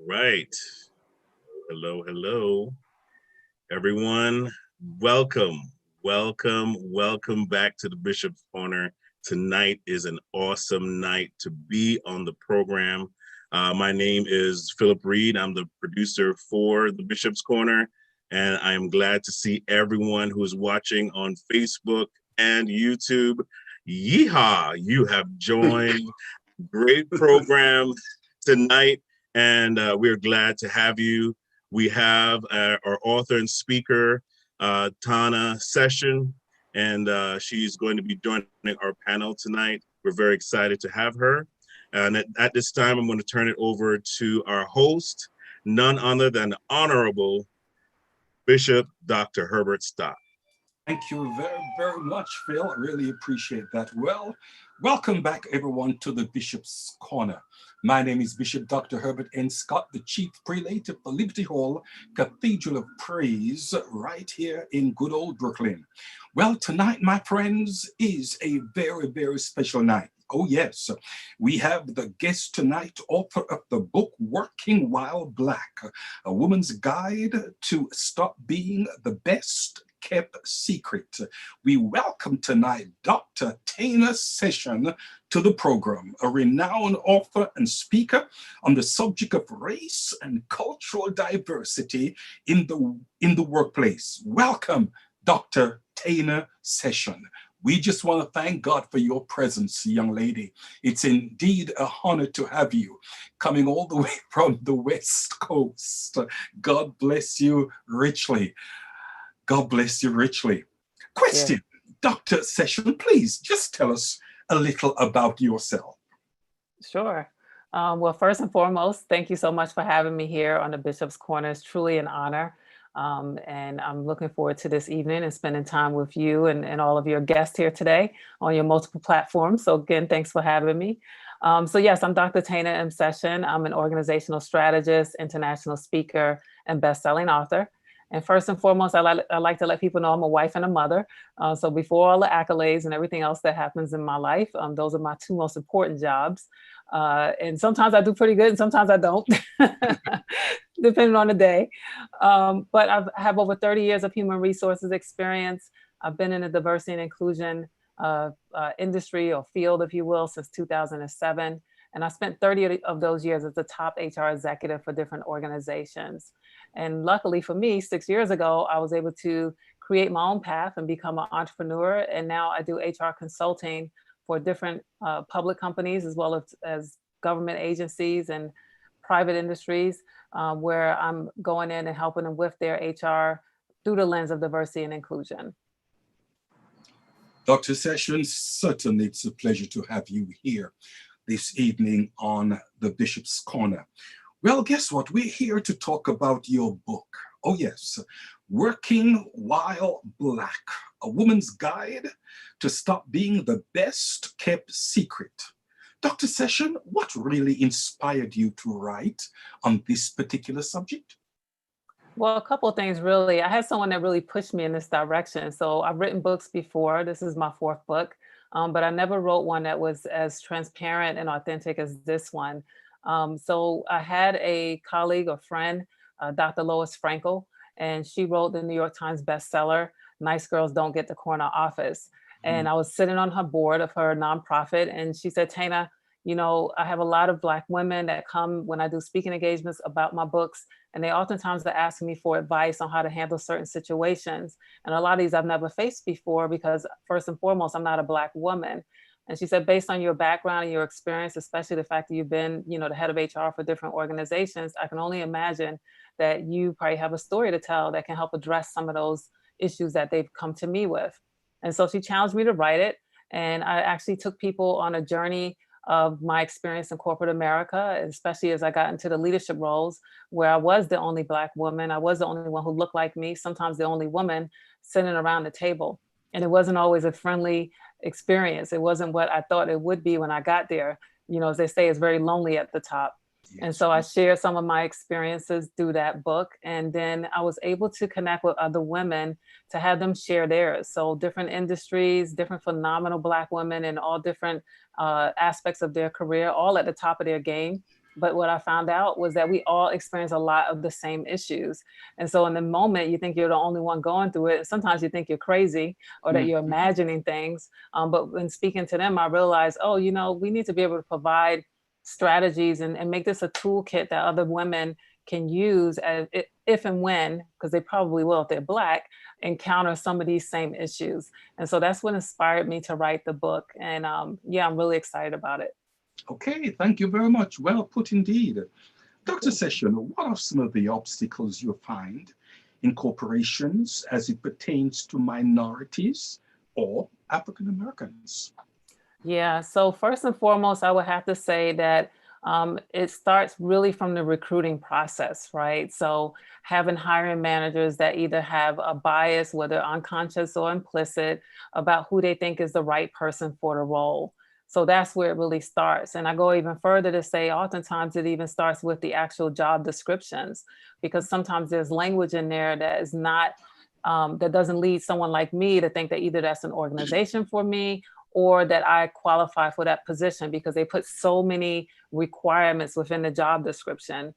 right. Hello, hello, everyone. Welcome, welcome back to the Bishop's Corner. Tonight is an awesome night to be on the program. My name is Philip Reed. I'm the producer for the Bishop's Corner, and I am glad to see everyone who is watching on Facebook and YouTube. Yeehaw! You have joined great program tonight, and we're glad to have you. We have our author and speaker, Tana Session, and she's going to be joining our panel tonight. We're very excited to have her. And at this time, I'm going to turn it over to our host, none other than the Honorable Bishop Dr. Herbert Stott. Thank you very much, Phil. I really appreciate that. Well, welcome back, everyone, to the Bishop's Corner. My name is Bishop Dr. Herbert N. Scott, the Chief Prelate of the Liberty Hall Cathedral of Praise, right here in good old Brooklyn. Well, tonight, my friends, is a very special night. Oh, yes. We have the guest tonight, author of the book, Working While Black, A Woman's Guide to Stop Being the Best Kept Secret. We welcome tonight Dr. Tana Session to the program, a renowned author and speaker on the subject of race and cultural diversity in the workplace. Welcome, Dr. Tana Session. We just want to thank God for your presence, young lady. It's indeed an honor to have you coming all the way from the West Coast. God bless you richly. God bless you richly. Question, yeah. Dr. Session, please just tell us a little about yourself. Sure. Well, first and foremost, thank you so much for having me here on the Bishop's Corner. It's truly an honor. And I'm looking forward to this evening and spending time with you and all of your guests here today on your multiple platforms. So again, thanks for having me. So yes, I'm Dr. Tana M. Session. I'm an organizational strategist, international speaker, and best-selling author. And first and foremost, I like to let people know I'm a wife and a mother. So before all the accolades and everything else that happens in my life, those are my two most important jobs. And sometimes I do pretty good and sometimes I don't, depending on the day. But I have over 30 years of human resources experience. I've been in the diversity and inclusion industry or field, if you will, since 2007. And I spent 30 of those years as the top HR executive for different organizations. And luckily for me, 6 years ago, I was able to create my own path and become an entrepreneur. And now I do HR consulting for different public companies, as well as government agencies and private industries, where I'm going in and helping them with their HR through the lens of diversity and inclusion. Dr. Sessions, certainly it's a pleasure to have you here this evening on the Bishop's Corner. Well, guess what? We're here to talk about your book. Oh yes, Working While Black, A Woman's Guide to Stop Being the Best Kept Secret. Dr. Session, what really inspired you to write on this particular subject? Well, a couple of things, really. I had someone that really pushed me in this direction. So I've written books before. This is my fourth book, but I never wrote one that was as transparent and authentic as this one. So I had a colleague or friend, Dr. Lois Frankel, and she wrote the New York Times bestseller, Nice Girls Don't Get the Corner Office. And I was sitting on her board of her nonprofit, and she said, Tana, you know, I have a lot of Black women that come when I do speaking engagements about my books, and they oftentimes are asking me for advice on how to handle certain situations. And a lot of these I've never faced before because first and foremost, I'm not a Black woman. And she said, based on your background and your experience, especially the fact that you've been, you know, the head of HR for different organizations, I can only imagine that you probably have a story to tell that can help address some of those issues that they've come to me with. And so she challenged me to write it. And I actually took people on a journey of my experience in corporate America, especially as I got into the leadership roles where I was the only Black woman. I was the only one who looked like me, sometimes the only woman sitting around the table. And it wasn't always a friendly experience. It wasn't what I thought it would be when I got there. You know, as they say, it's very lonely at the top. Yes. And so I shared some of my experiences through that book. And then I was able to connect with other women to have them share theirs. So different industries, different phenomenal Black women in all different aspects of their career, all at the top of their game, But what I found out was that we all experience a lot of the same issues. And so in the moment, you think you're the only one going through it. Sometimes you think you're crazy or that you're imagining things. But when speaking to them, I realized, oh, we need to be able to provide strategies and make this a toolkit that other women can use if and when, because they probably will if they're Black, encounter some of these same issues. And so that's what inspired me to write the book. And yeah, I'm really excited about it. Okay, thank you very much. Well put indeed. Dr. Session, what are some of the obstacles you find in corporations as it pertains to minorities or African Americans? Yeah, so first and foremost, I would have to say that it starts really from the recruiting process, right? So having hiring managers that either have a bias, whether unconscious or implicit, about who they think is the right person for the role. So that's where it really starts. And I go even further to say, oftentimes it even starts with the actual job descriptions, because sometimes there's language in there that is not, that doesn't lead someone like me to think that either that's an organization for me or that I qualify for that position, because they put so many requirements within the job description.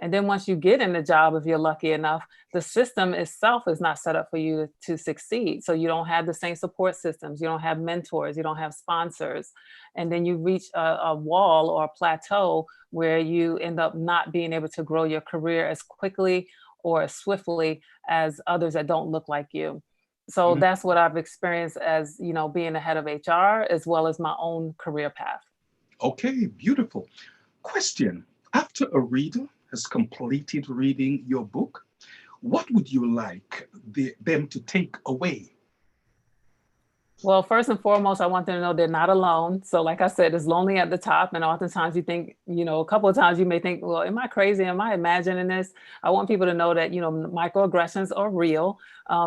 And then once you get in the job, if you're lucky enough, the system itself is not set up for you to succeed. So you don't have the same support systems, you don't have mentors, you don't have sponsors. And then you reach a wall or a plateau where you end up not being able to grow your career as quickly or as swiftly as others that don't look like you. So that's what I've experienced as, being the head of HR, as well as my own career path. Okay, beautiful. Question: after a reader has completed reading your book, what would you like them to take away? Well, first and foremost, I want them to know they're not alone. So like I said, it's lonely at the top. And oftentimes you think, a couple of times you may think, well, am I crazy? Am I imagining this? I want people to know that, microaggressions are real,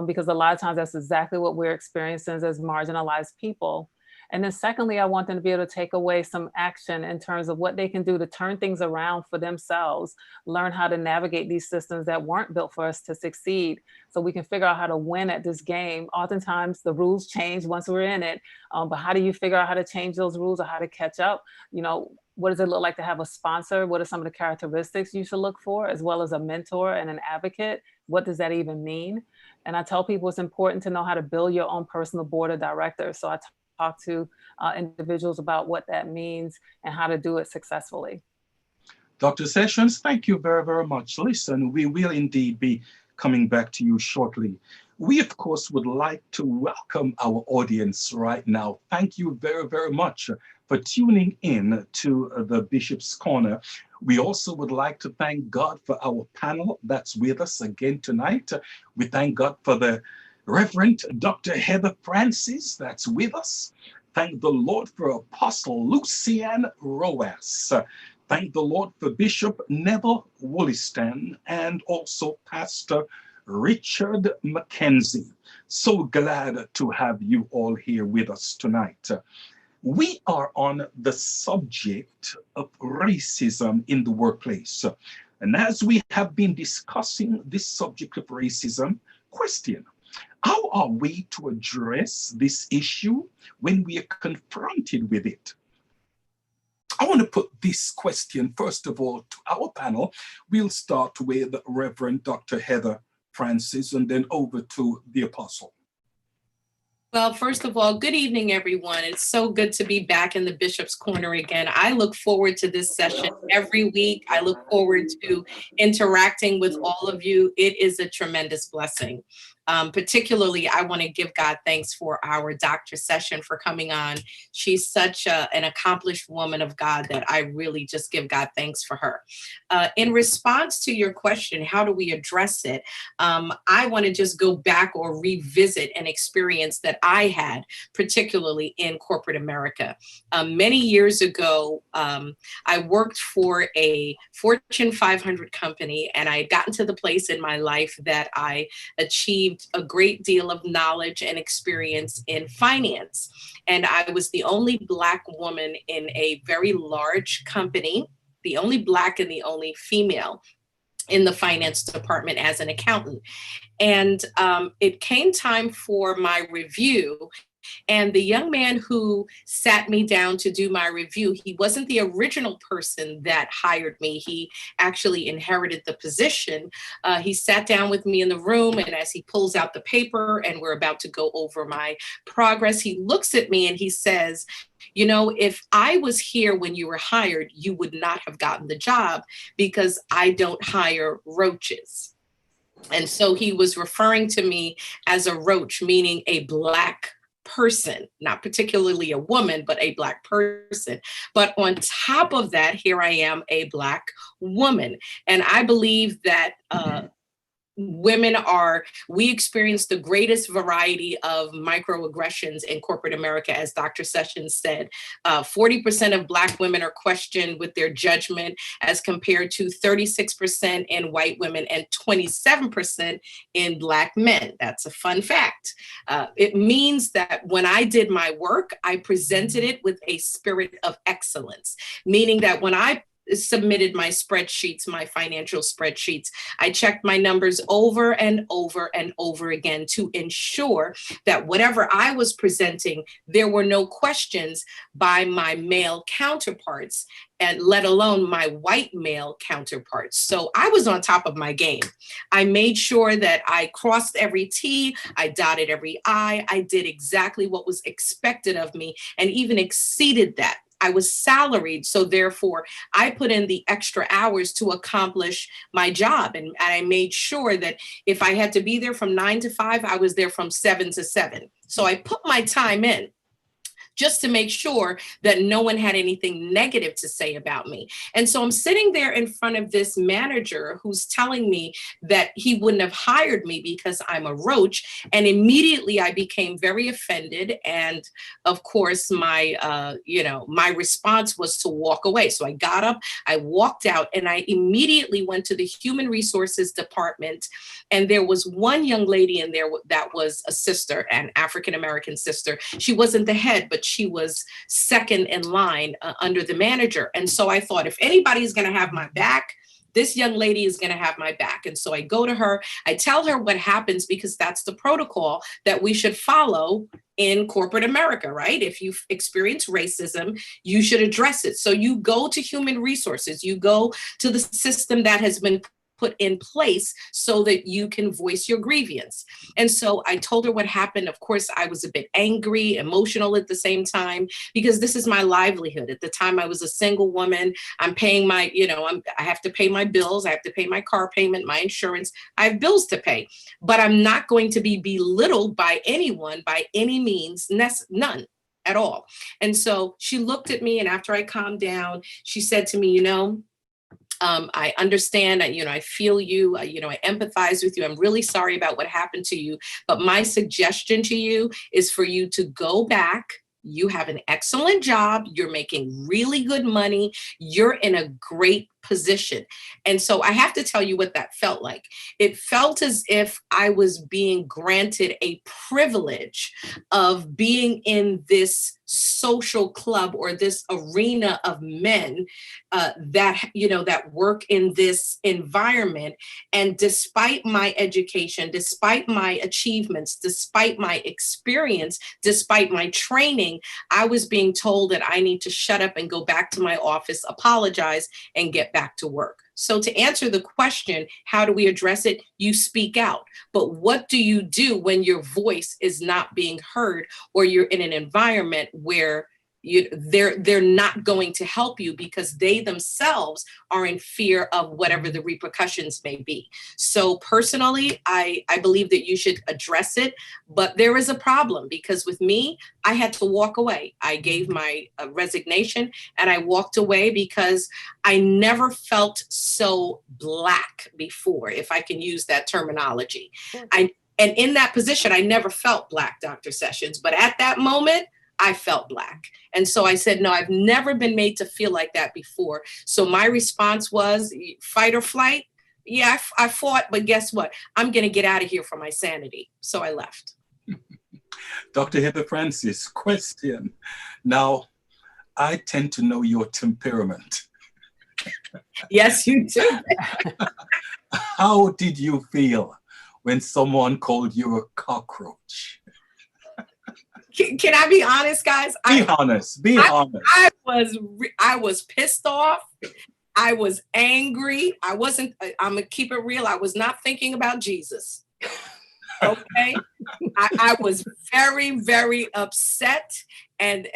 because a lot of times that's exactly what we're experiencing as marginalized people. And then secondly, I want them to be able to take away some action in terms of what they can do to turn things around for themselves, learn how to navigate these systems that weren't built for us to succeed, so we can figure out how to win at this game. Oftentimes the rules change once we're in it, but how do you figure out how to change those rules or how to catch up? What does it look like to have a sponsor? What are some of the characteristics you should look for, as well as a mentor and an advocate? What does that even mean? And I tell people it's important to know how to build your own personal board of directors. So I talk to individuals about what that means and how to do it successfully. Dr. Sessions, thank you very, very much. Listen, we will indeed be coming back to you shortly. We, of course, would like to welcome our audience right now. Thank you very, very much for tuning in to the Bishop's Corner. We also would like to thank God for our panel that's with us again tonight. We thank God for the Reverend Dr. Heather Francis, that's with us. Thank the Lord for Apostle Lucian Roas. Thank the Lord for Bishop Neville Wollaston and also Pastor Richard Mackenzie. So glad to have you all here with us tonight. We are on the subject of racism in the workplace. And as we have been discussing this subject of racism, question: how are we to address this issue when we are confronted with it? I want to put this question, first of all, to our panel. We'll start with Reverend Dr. Heather Francis and then over to the Apostle. Well, first of all, good evening, everyone. It's so good to be back in the Bishop's Corner again. I look forward to this session every week. I look forward to interacting with all of you. It is a tremendous blessing. Particularly, I want to give God thanks for our Dr. Session for coming on. She's such an accomplished woman of God that I really just give God thanks for her. In response to your question, how do we address it? I want to just go back or revisit an experience that I had, particularly in corporate America. Many years ago, I worked for a Fortune 500 company, and I had gotten to the place in my life that I achieved a great deal of knowledge and experience in finance. And I was the only Black woman in a very large company, the only Black and the only female in the finance department as an accountant. And it came time for my review. And the young man who sat me down to do my review, he wasn't the original person that hired me. He actually inherited the position. He sat down with me in the room, and as he pulls out the paper and we're about to go over my progress, he looks at me and he says, you know, if I was here when you were hired, you would not have gotten the job because I don't hire roaches. And so he was referring to me as a roach, meaning a Black person, not particularly a woman, but a Black person. But on top of that, here I am, a Black woman. And I believe that we experience the greatest variety of microaggressions in corporate America, as Dr. Sessions said. 40% of Black women are questioned with their judgment as compared to 36% in white women and 27% in Black men. That's a fun fact. It means that when I did my work, I presented it with a spirit of excellence, meaning that when I submitted my spreadsheets, my financial spreadsheets, I checked my numbers over and over and over again to ensure that whatever I was presenting, there were no questions by my male counterparts, and let alone my white male counterparts. So I was on top of my game. I made sure that I crossed every T, I dotted every I did exactly what was expected of me and even exceeded that. I was salaried, so therefore I put in the extra hours to accomplish my job. And I made sure that if I had to be there from 9 to 5, I was there from 7 to 7. So I put my time in just to make sure that no one had anything negative to say about me. And so I'm sitting there in front of this manager who's telling me that he wouldn't have hired me because I'm a roach. And immediately I became very offended. And of course, my response was to walk away. So I got up, I walked out, and I immediately went to the human resources department. And there was one young lady in there that was a sister, an African-American sister. She wasn't the head, but she was second in line under the manager. And so I thought, if anybody's going to have my back, this young lady is going to have my back. And so I go to her, I tell her what happens, because that's the protocol that we should follow in corporate America, right? If you experience racism, you should address it. So you go to human resources, you go to the system that has been put in place so that you can voice your grievance. And so I told her what happened. Of course, I was a bit angry, emotional at the same time, because this is my livelihood. At the time, I was a single woman. I'm paying my, I have to pay my bills. I have to pay my car payment, my insurance. I have bills to pay, but I'm not going to be belittled by anyone by any means, none at all. And so she looked at me, and after I calmed down, she said to me, I understand, I feel you, I empathize with you. I'm really sorry about what happened to you. But my suggestion to you is for you to go back. You have an excellent job. You're making really good money. You're in a great position. And so I have to tell you what that felt like. It felt as if I was being granted a privilege of being in this social club or this arena of men that work in this environment. And despite my education, despite my achievements, despite my experience, despite my training, I was being told that I need to shut up and go back to my office, apologize, and get back to work. So to answer the question, how do we address it? You speak out. But what do you do when your voice is not being heard, or you're in an environment where they're not going to help you because they themselves are in fear of whatever the repercussions may be? So personally, I believe that you should address it, but there is a problem, because with me, I had to walk away. I gave my resignation and I walked away because I never felt so Black before, if I can use that terminology. And in that position, I never felt Black, Dr. Sessions, but at that moment, I felt Black. And so I said, no, I've never been made to feel like that before. So my response was fight or flight. Yeah, I fought, but guess what? I'm going to get out of here for my sanity. So I left. Dr. Heather Francis, question. Now, I tend to know your temperament. Yes, you do. How did you feel when someone called you a cockroach? Can I be honest, guys? Be honest. I was pissed off. I was angry. I'm gonna keep it real. I was not thinking about Jesus. Okay. I was very, very upset. And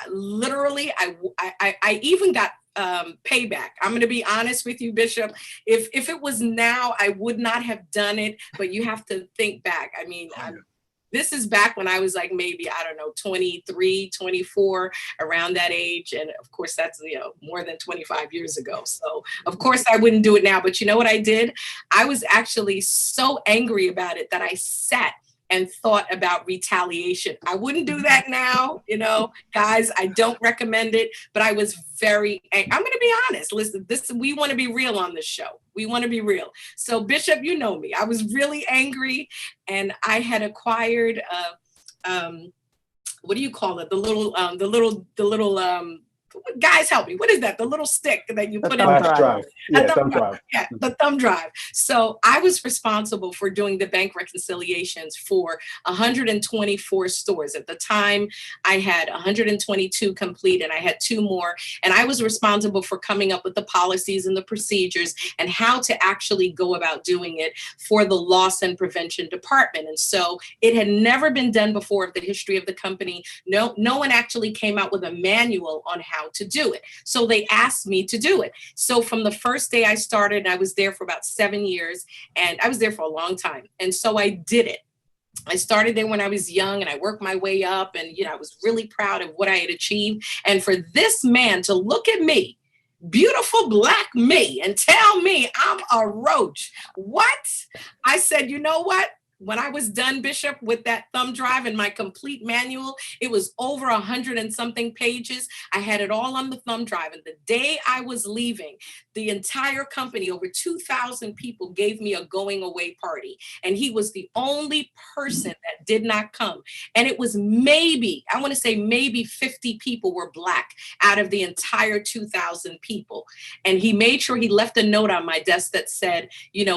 literally, I even got payback. I'm going to be honest with you, Bishop. If it was now, I would not have done it. But you have to think back. I mean, this is back when I was like maybe, I don't know, 23, 24, around that age. And of course, that's, more than 25 years ago. So of course I wouldn't do it now. But you know what I did? I was actually so angry about it that I sat and thought about retaliation. I wouldn't do that now, guys, I don't recommend it, but I was very angry. I'm gonna be honest, listen, we wanna be real on this show. We wanna be real. So Bishop, you know me, I was really angry and I had acquired, what do you call it? The little, guys help me. What is that? The little stick that you put in the drive. Yeah, thumb drive. Yeah, the thumb drive. So I was responsible for doing the bank reconciliations for 124 stores. At the time, I had 122 complete and I had 2 more. And I was responsible for coming up with the policies and the procedures and how to actually go about doing it for the loss and prevention department. And so it had never been done before of the history of the company. No one actually came out with a manual on how to do it. So they asked me to do it. So from the first day I started, I was there for about 7 years and I was there for a long time. And so I did it. I started there when I was young and I worked my way up and, I was really proud of what I had achieved. And for this man to look at me, beautiful black me, and tell me I'm a roach. What? I said, you know what? When I was done, Bishop, with that thumb drive and my complete manual, it was over 100 and something pages. I had it all on the thumb drive. And the day I was leaving, the entire company, over 2,000 people, gave me a going away party. And he was the only person that did not come. And it was maybe 50 people were Black out of the entire 2,000 people. And he made sure he left a note on my desk that said,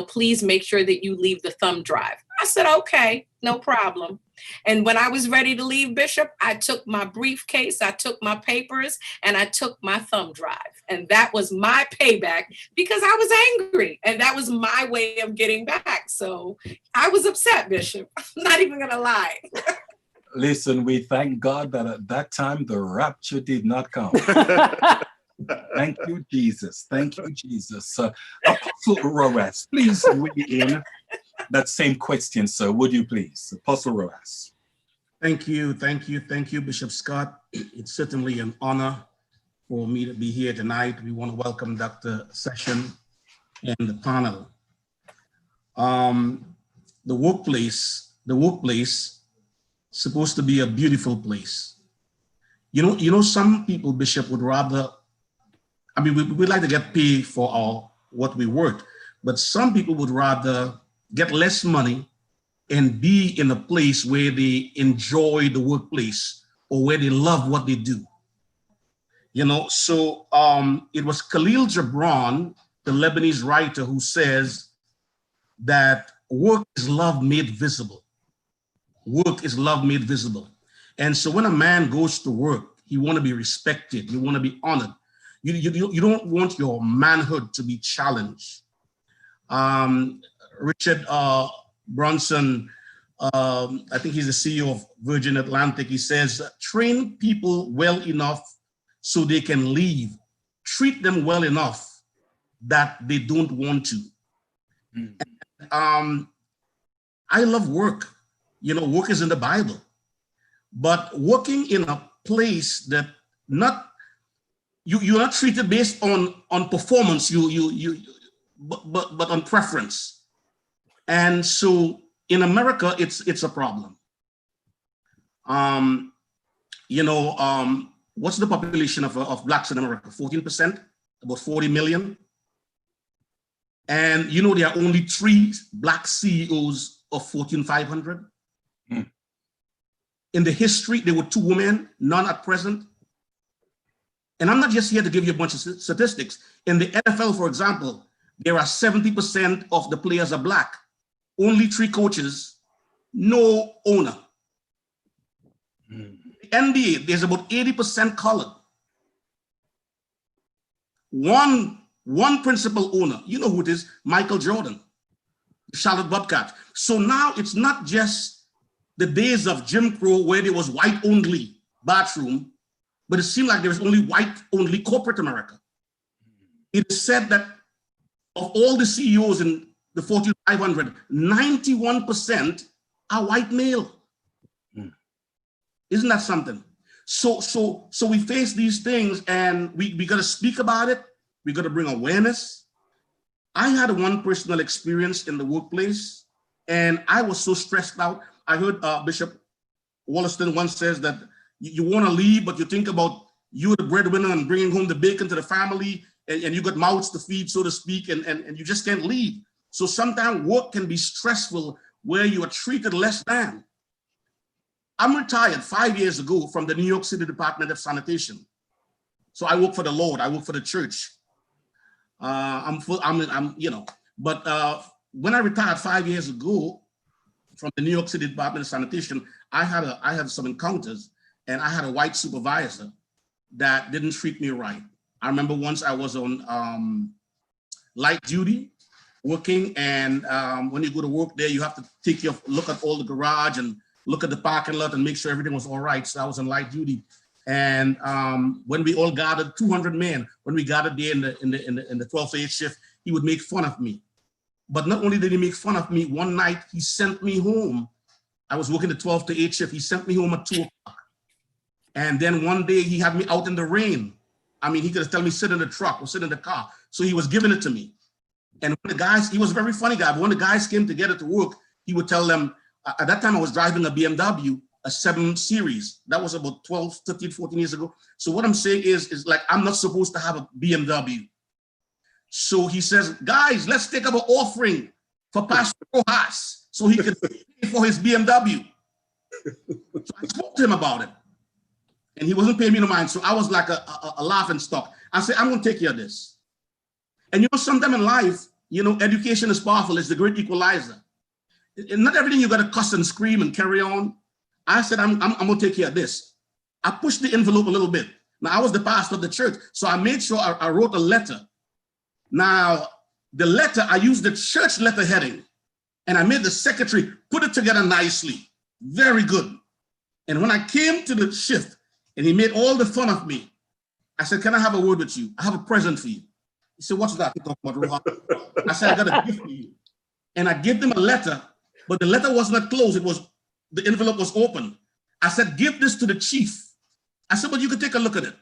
please make sure that you leave the thumb drive. I said, okay, no problem. And when I was ready to leave, Bishop, I took my briefcase, I took my papers, and I took my thumb drive. And that was my payback because I was angry. And that was my way of getting back. So I was upset, Bishop. I'm not even going to lie. Listen, we thank God that at that time, the rapture did not come. Thank you, Jesus. Thank you, Jesus. Apostle Roas, please weigh in that same question, sir. Would you please? Apostle Roas. Thank you, Bishop Scott. It's certainly an honor for me to be here tonight. We want to welcome Dr. Session and the panel. The workplace supposed to be a beautiful place. Some people, Bishop, would rather, we'd like to get paid for what we work, but some people would rather get less money and be in a place where they enjoy the workplace or where they love what they do. So it was Khalil Gibran, the Lebanese writer, who says that work is love made visible. Work is love made visible. And so when a man goes to work, he want to be respected. You want to be honored. You don't want your manhood to be challenged. Richard Branson, I think he's the CEO of Virgin Atlantic. He says, train people well enough so they can leave. Treat them well enough that they don't want to. I love work. Work is in the Bible. But working in a place that you're not treated based on performance, but on preference. And so in America, it's a problem. What's the population of Blacks in America? 14%, about 40 million. And there are only 3 Black CEOs of Fortune 500. In the history, there were 2 women, none at present. And I'm not just here to give you a bunch of statistics. In the NFL, for example, there are 70% of the players are Black. Only 3 coaches, no owner. NBA, there's about 80% colored. One principal owner, you know who it is, Michael Jordan, Charlotte Bobcats. So now it's not just the days of Jim Crow where there was white only bathroom, but it seemed like there was only white only corporate America. It is said that of all the CEOs in the Fortune 500, 91% are white male. Isn't that something? So we face these things, and we got to speak about it. We got to bring awareness. I had one personal experience in the workplace, and I was so stressed out. I heard Bishop Wollaston once says that you want to leave, but you think about you the breadwinner and bringing home the bacon to the family, and you got mouths to feed, so to speak, and you just can't leave. So sometimes work can be stressful where you are treated less than. I'm retired 5 years ago from the New York City Department of Sanitation. So I work for the Lord, I work for the church. But when I retired 5 years ago from the New York City Department of Sanitation, I had some encounters, and I had a white supervisor that didn't treat me right. I remember once I was on light duty working, and when you go to work there, you have to take your look at all the garage and look at the parking lot and make sure everything was all right. So I was on light duty. And when we all gathered, 200 men, when we gathered there in the 12 to 8 shift, he would make fun of me. But not only did he make fun of me, one night he sent me home. I was working the 12 to 8 shift. He sent me home at 2 o'clock. And then one day he had me out in the rain. I mean, he could have told me sit in the truck or sit in the car. So he was giving it to me. And when the guys, he was a very funny guy, but when the guys came together to work, he would tell them, at that time I was driving a BMW, a 7 Series. That was about 12, 13, 14 years ago. So what I'm saying is like, I'm not supposed to have a BMW. So he says, guys, let's take up an offering for Pastor Rojas so he can pay for his BMW. So I spoke to him about it, and he wasn't paying me no mind. So I was like a laughing stock. I said, I'm going to take care of this. And you know, sometime in life, you know, education is powerful. It's the great equalizer. And not everything you got to cuss and scream and carry on. I said, I'm going to take care of this. I pushed the envelope a little bit. Now, I was the pastor of the church, so I made sure I wrote a letter. Now, the letter, I used the church letter heading, and I made the secretary put it together nicely. Very good. And when I came to the shift, and he made all the fun of me, I said, can I have a word with you? I have a present for you. He said, what's that? I said, I got a gift for you. And I gave them a letter, but the letter was not closed. The envelope was open. I said, give this to the chief. I said, but you can take a look at it.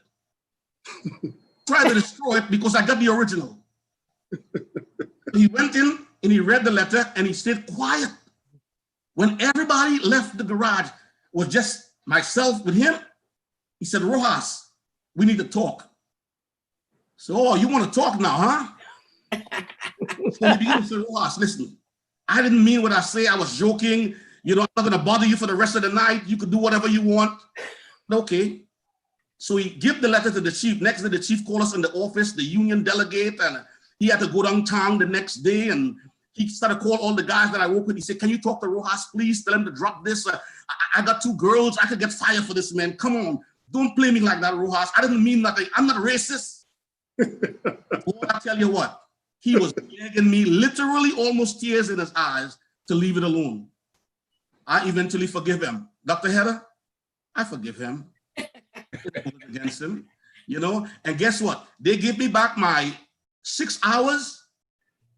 Try to destroy it because I got the original. He went in and he read the letter and he stayed quiet. When everybody left the garage, it was just myself with him. He said, Rojas, we need to talk. So, oh, you want to talk now, huh? So he began to say, Rojas, listen, I didn't mean what I say. I was joking. You know, I'm not going to bother you for the rest of the night. You could do whatever you want. Okay. So he gave the letter to the chief. Next day, the chief called us in the office, the union delegate, and he had to go downtown the next day. And he started calling all the guys that I work with. He said, can you talk to Rojas, please? Tell him to drop this. I got 2 girls. I could get fired for this, man. Come on. Don't play me like that, Rojas. I didn't mean nothing. I'm not racist. Well, I tell you what, he was begging me, literally almost tears in his eyes, to leave it alone. I eventually forgive him. Dr. Heather, I forgive him. Against him, you know, and guess what? They gave me back my 6 hours,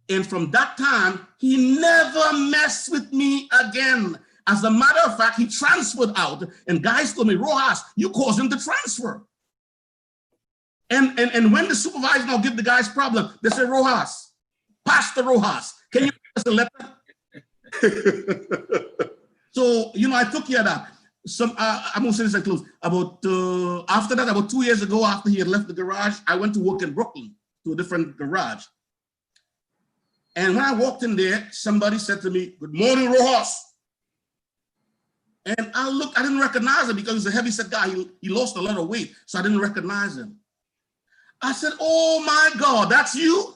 and from that time, he never messed with me again. As a matter of fact, he transferred out, and guys told me, Rojas, you caused him to transfer. And when the supervisor now give the guys problem, they say, Rojas, Pastor Rojas, can you give us a letter? So, you know, I took care of that. I'm gonna say this and close. After that, about 2 years ago, after he had left the garage, I went to work in Brooklyn to a different garage. And when I walked in there, somebody said to me, good morning, Rojas. And I looked, I didn't recognize him because he's a heavyset guy. He lost a lot of weight, so I didn't recognize him. I said, oh my God, that's you?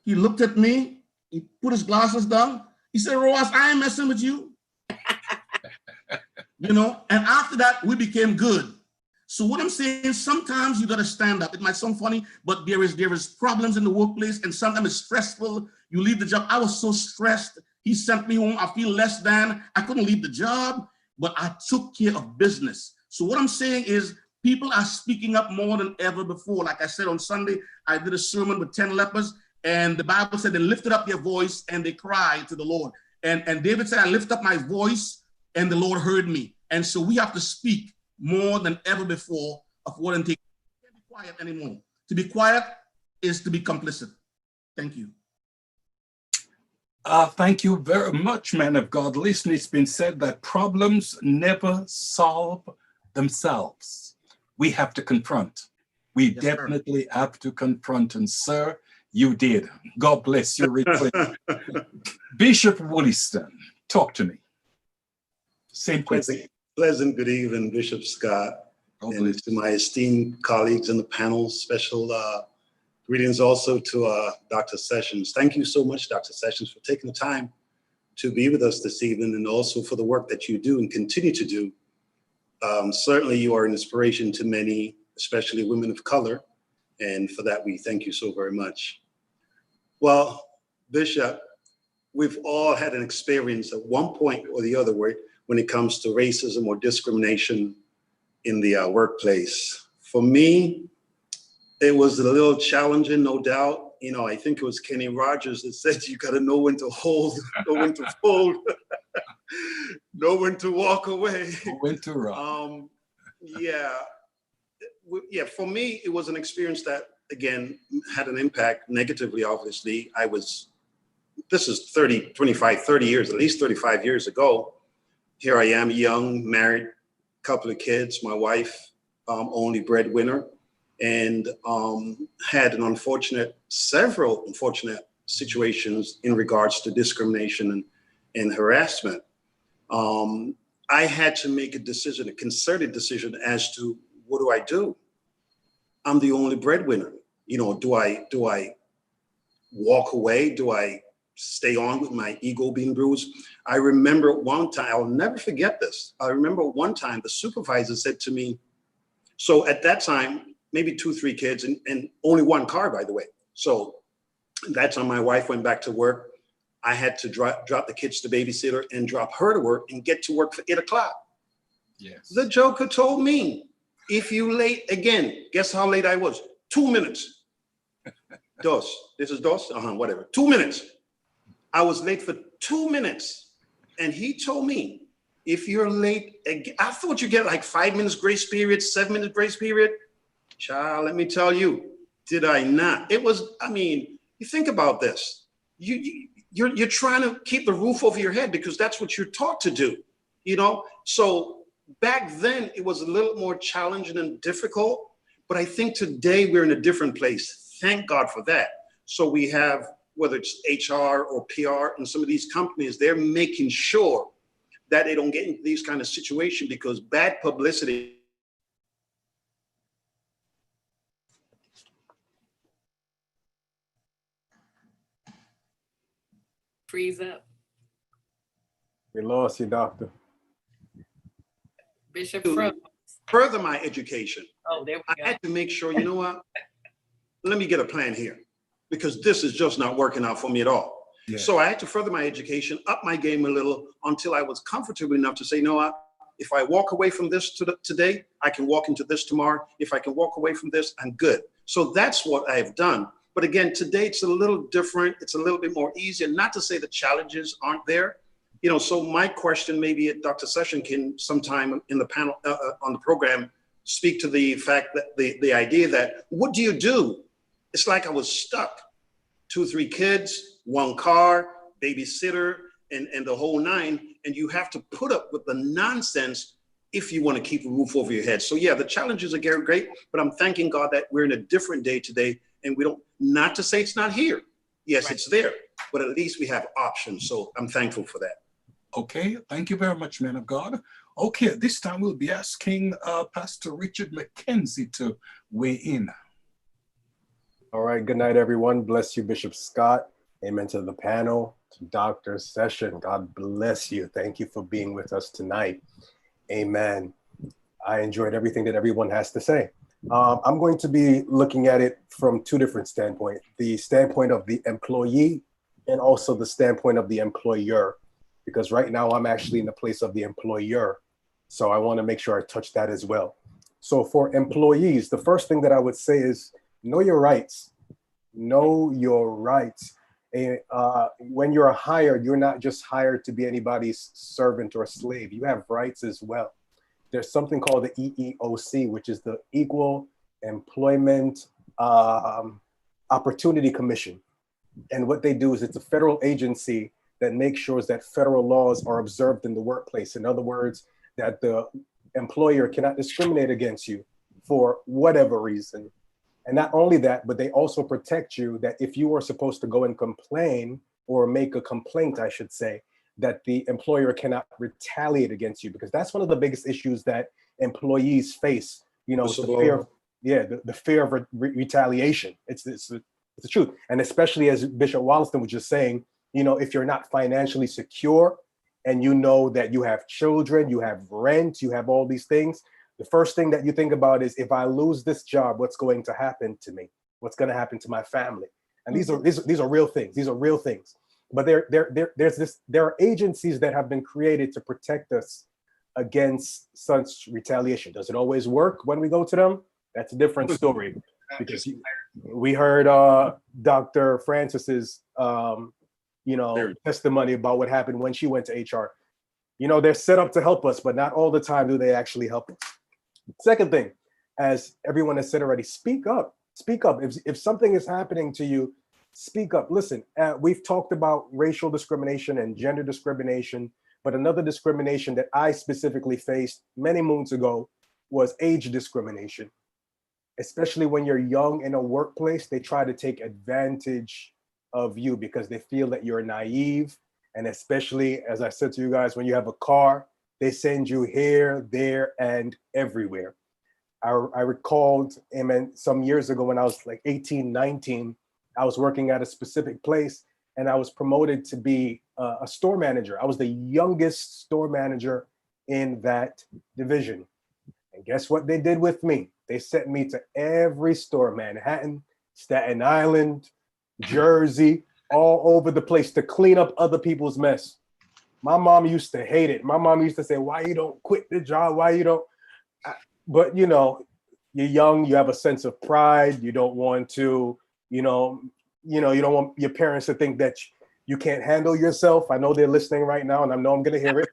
He looked at me, he put his glasses down. He said, Rojas, I ain't messing with you. you know, and after that, we became good. So what I'm saying, sometimes you got to stand up. It might sound funny, but there is problems in the workplace, and sometimes it's stressful. You leave the job. I was so stressed. He sent me home. I feel less than. I couldn't leave the job, but I took care of business. So what I'm saying is people are speaking up more than ever before. Like I said on Sunday, I did a sermon with 10 lepers, and the Bible said they lifted up their voice and they cried to the Lord. And David said, I lift up my voice and the Lord heard me. And so we have to speak more than ever before of what and take. Can't be quiet anymore. To be quiet is to be complicit. Thank you. Thank you very much, man of God. Listen, it's been said that problems never solve themselves. We have to confront. We definitely have to confront. And sir, you did. God bless you, richly. Bishop Williston, talk to me. Same question. Pleasant good evening, Bishop Scott, and to my esteemed colleagues in the panel. Special greetings also to Dr. Sessions. Thank you so much, Dr. Sessions, for taking the time to be with us this evening, and also for the work that you do and continue to do. Certainly you are an inspiration to many, especially women of color, and for that we thank you so very much. Well, Bishop, we've all had an experience at one point or the other when it comes to racism or discrimination in the workplace. For me, it was a little challenging, no doubt. You know, I think it was Kenny Rogers that said you got to know when to hold, know when to fold, know when to walk away. Know when to run. Yeah, for me, it was an experience that, again, had an impact negatively, obviously. This is 30 years, at least 35 years ago. Here I am, young, married, couple of kids, my wife, only breadwinner, and had several unfortunate situations in regards to discrimination and harassment. I had to make a decision, a concerted decision as to what do I do? I'm the only breadwinner. You know, do I walk away? Do I stay on with my ego being bruised? I remember one time, I'll never forget this. I remember one time the supervisor said to me, so at that time, maybe 2, 3 kids and only one car, by the way. So that time my wife went back to work. I had to drop the kids to babysitter and drop her to work and get to work for 8 o'clock. Yes. The joker told me, if you late again, guess how late I was? 2 minutes. Dos. This is dos? Whatever. 2 minutes. I was late for 2 minutes. And he told me, if you're late again, I thought you get like 5 minutes grace period, 7 minutes grace period. Child, let me tell you, did I not? It was, I mean, you think about this. You're trying to keep the roof over your head because that's what you're taught to do, you know? So back then it was a little more challenging and difficult, but I think today we're in a different place. Thank God for that. So we have, whether it's HR or PR and some of these companies, they're making sure that they don't get into these kind of situations because bad publicity. Freeze up. We lost you, doctor. Bishop froze. Further my education. Oh, there we go. I had to make sure, you know what? Let me get a plan here because this is just not working out for me at all. Yeah. So I had to further my education, up my game a little until I was comfortable enough to say, you know what? If I walk away from this today, I can walk into this tomorrow. If I can walk away from this, I'm good. So that's what I've done. But again, today it's a little different. It's a little bit more easier. Not to say the challenges aren't there. You know, so my question, maybe Dr. Session can sometime in the panel on the program speak to the fact that the idea that what do you do? It's like I was stuck. 2, 3 kids, 1 car, babysitter, and the whole 9. And you have to put up with the nonsense if you want to keep a roof over your head. So yeah, the challenges are great, but I'm thanking God that we're in a different day today. And we don't, not to say it's not here. Yes, right. It's there, but at least we have options. So I'm thankful for that. Okay, thank you very much, man of God. Okay, this time we'll be asking Pastor Richard McKenzie to weigh in. All right, good night, everyone. Bless you, Bishop Scott. Amen to the panel, to Dr. Session. God bless you. Thank you for being with us tonight. Amen. I enjoyed everything that everyone has to say. I'm going to be looking at it from two different standpoints, the standpoint of the employee and also the standpoint of the employer, because right now I'm actually in the place of the employer. So I want to make sure I touch that as well. So for employees, the first thing that I would say is know your rights. Know your rights. When you're hired, you're not just hired to be anybody's servant or slave. You have rights as well. There's something called the EEOC, which is the Equal Employment Opportunity Commission. And what they do is it's a federal agency that makes sure that federal laws are observed in the workplace. In other words, that the employer cannot discriminate against you for whatever reason. And not only that, but they also protect you that if you are supposed to go and complain or make a complaint, I should say, that the employer cannot retaliate against you, because that's one of the biggest issues that employees face, you know, the fear of, the fear of retaliation. It's the truth. And especially as Bishop Wollaston was just saying, you know, if you're not financially secure and you know that you have children, you have rent, you have all these things, the first thing that you think about is, if I lose this job, what's going to happen to me? What's going to happen to my family? And these are real things. These are real things. But there are agencies that have been created to protect us against such retaliation. Does it always work when we go to them? That's a different story. Because we heard Dr. Francis's testimony about what happened when she went to HR. You know, they're set up to help us, but not all the time do they actually help us. Second thing, as everyone has said already, speak up. Speak up. If something is happening to you, speak up. Listen, we've talked about racial discrimination and gender discrimination, but another discrimination that I specifically faced many moons ago was age discrimination. Especially when you're young in a workplace, they try to take advantage of you because they feel that you're naive. And especially, as I said to you guys, when you have a car, they send you here, there, and everywhere. I recalled, some years ago when I was like 18, 19, I was working at a specific place and I was promoted to be a store manager. I was the youngest store manager in that division. And guess what they did with me? They sent me to every store, Manhattan, Staten Island, Jersey, all over the place to clean up other people's mess. My mom used to hate it. My mom used to say, why you don't quit the job? Why you don't? But you know, you're young, you have a sense of pride. You don't want to, you don't want your parents to think that you can't handle yourself. I know they're listening right now and I know I'm gonna hear it.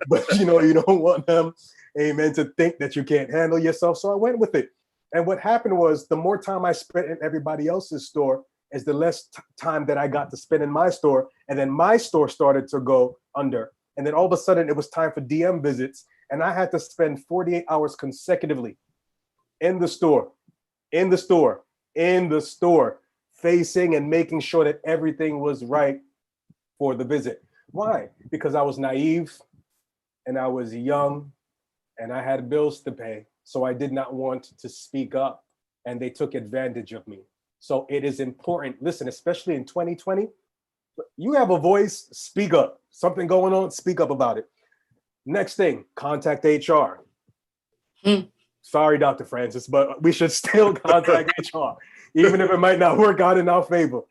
but you don't want them, amen, to think that you can't handle yourself. So I went with it. And what happened was, the more time I spent in everybody else's store is the less time that I got to spend in my store. And then my store started to go under. And then all of a sudden it was time for DM visits. And I had to spend 48 hours consecutively in the store, facing and making sure that everything was right for the visit. Why? Because I was naive and I was young and I had bills to pay. So I did not want to speak up and they took advantage of me. So it is important, listen, especially in 2020, you have a voice, speak up. Something going on, speak up about it. Next thing, contact HR. Sorry, Dr. Francis, but we should still contact HR. Even if it might not work out in our favor,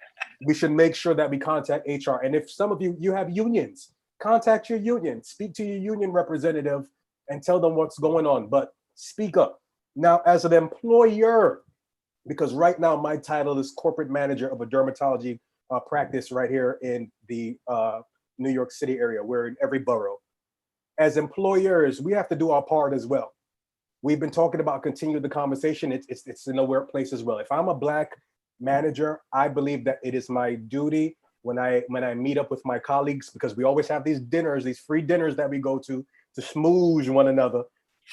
we should make sure that we contact HR. And if some of you have unions, contact your union, speak to your union representative and tell them what's going on, but speak up. Now, as an employer, because right now my title is corporate manager of a dermatology practice right here in the New York City area. We're in every borough. As employers, we have to do our part as well. We've been talking about continue the conversation. It's in the workplace as well. If I'm a Black manager, I believe that it is my duty when I meet up with my colleagues, because we always have these dinners, these free dinners that we go to smooze one another.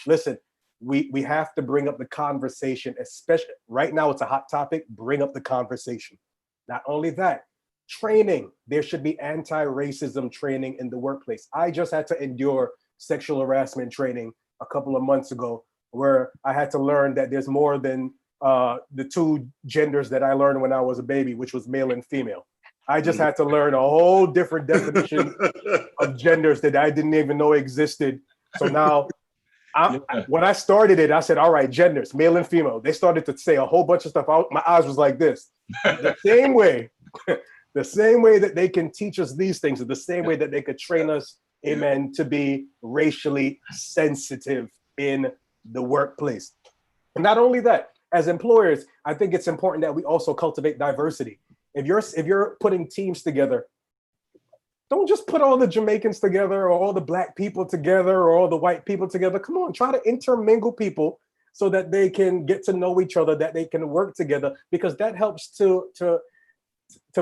Listen, we have to bring up the conversation, especially right now, it's a hot topic, bring up the conversation. Not only that, training, there should be anti-racism training in the workplace. I just had to endure sexual harassment training a couple of months ago, where I had to learn that there's more than the two genders that I learned when I was a baby, which was male and female. I just had to learn a whole different definition of genders that I didn't even know existed So now, when I started it, I said, all right, genders, male and female. They started to say a whole bunch of stuff. My eyes was like this. The same way, the same way that they can teach us these things, is the same way that they could train us, amen, to be racially sensitive in the workplace. And not only that, as employers, I think it's important that we also cultivate diversity. If you're putting teams together, don't just put all the Jamaicans together or all the Black people together or all the white people together. Come on, try to intermingle people so that they can get to know each other, that they can work together, because that helps to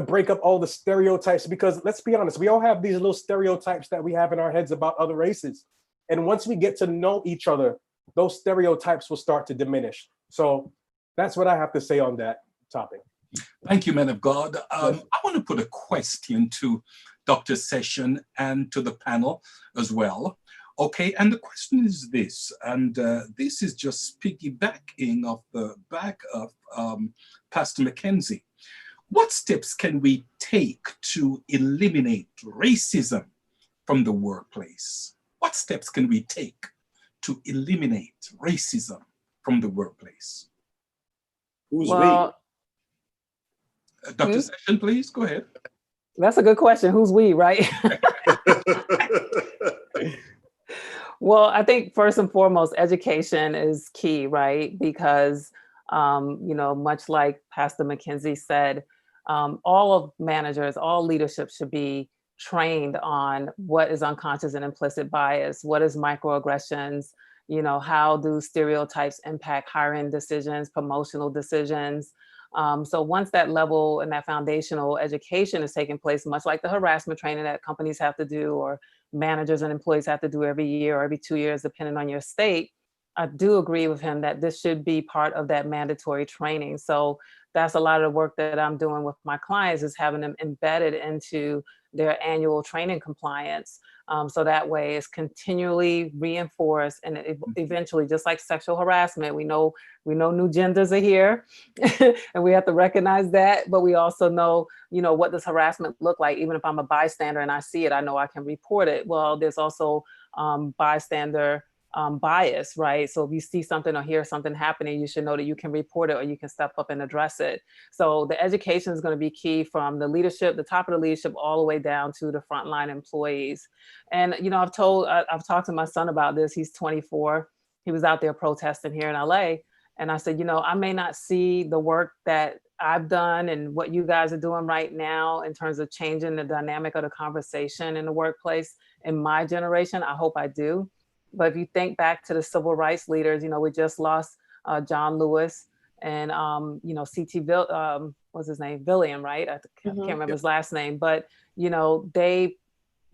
break up all the stereotypes. Because let's be honest, we all have these little stereotypes that we have in our heads about other races. And once we get to know each other, those stereotypes will start to diminish. So that's what I have to say on that topic. Thank you, man of God. I want to put a question to Dr. Session and to the panel as well. Okay, and the question is this, and this is just piggybacking off the back of Pastor Mackenzie. What steps can we take to eliminate racism from the workplace? What steps can we take to eliminate racism from the workplace? Who's Well, Dr. Session, please, go ahead. that's a good question. Who's we, right? we? Well, I think first and foremost, education is key, right? Because, much like Pastor Mackenzie said, all of managers, all leadership should be trained on what is unconscious and implicit bias, what is microaggressions, how do stereotypes impact hiring decisions, promotional decisions. So once that level and that foundational education is taking place, much like the harassment training that companies have to do or managers and employees have to do every year or every 2 years, depending on your state, I do agree with him that this should be part of that mandatory training. So that's a lot of the work that I'm doing with my clients, is having them embedded into their annual training compliance. So that way it's continually reinforced, and eventually, just like sexual harassment, we know new genders are here and we have to recognize that, but we also know, what does harassment look like? Even if I'm a bystander and I see it, I know I can report it. Well, there's also bystander bias, right? So if you see something or hear something happening, you should know that you can report it or you can step up and address it. So the education is going to be key from the leadership, the top of the leadership, all the way down to the frontline employees. And, I've talked to my son about this. He's 24. He was out there protesting here in LA. And I said, I may not see the work that I've done and what you guys are doing right now in terms of changing the dynamic of the conversation in the workplace in my generation. I hope I do. But if you think back to the civil rights leaders, we just lost John Lewis and, C.T. What's his name? Villiam, right? I can't remember his last name. But,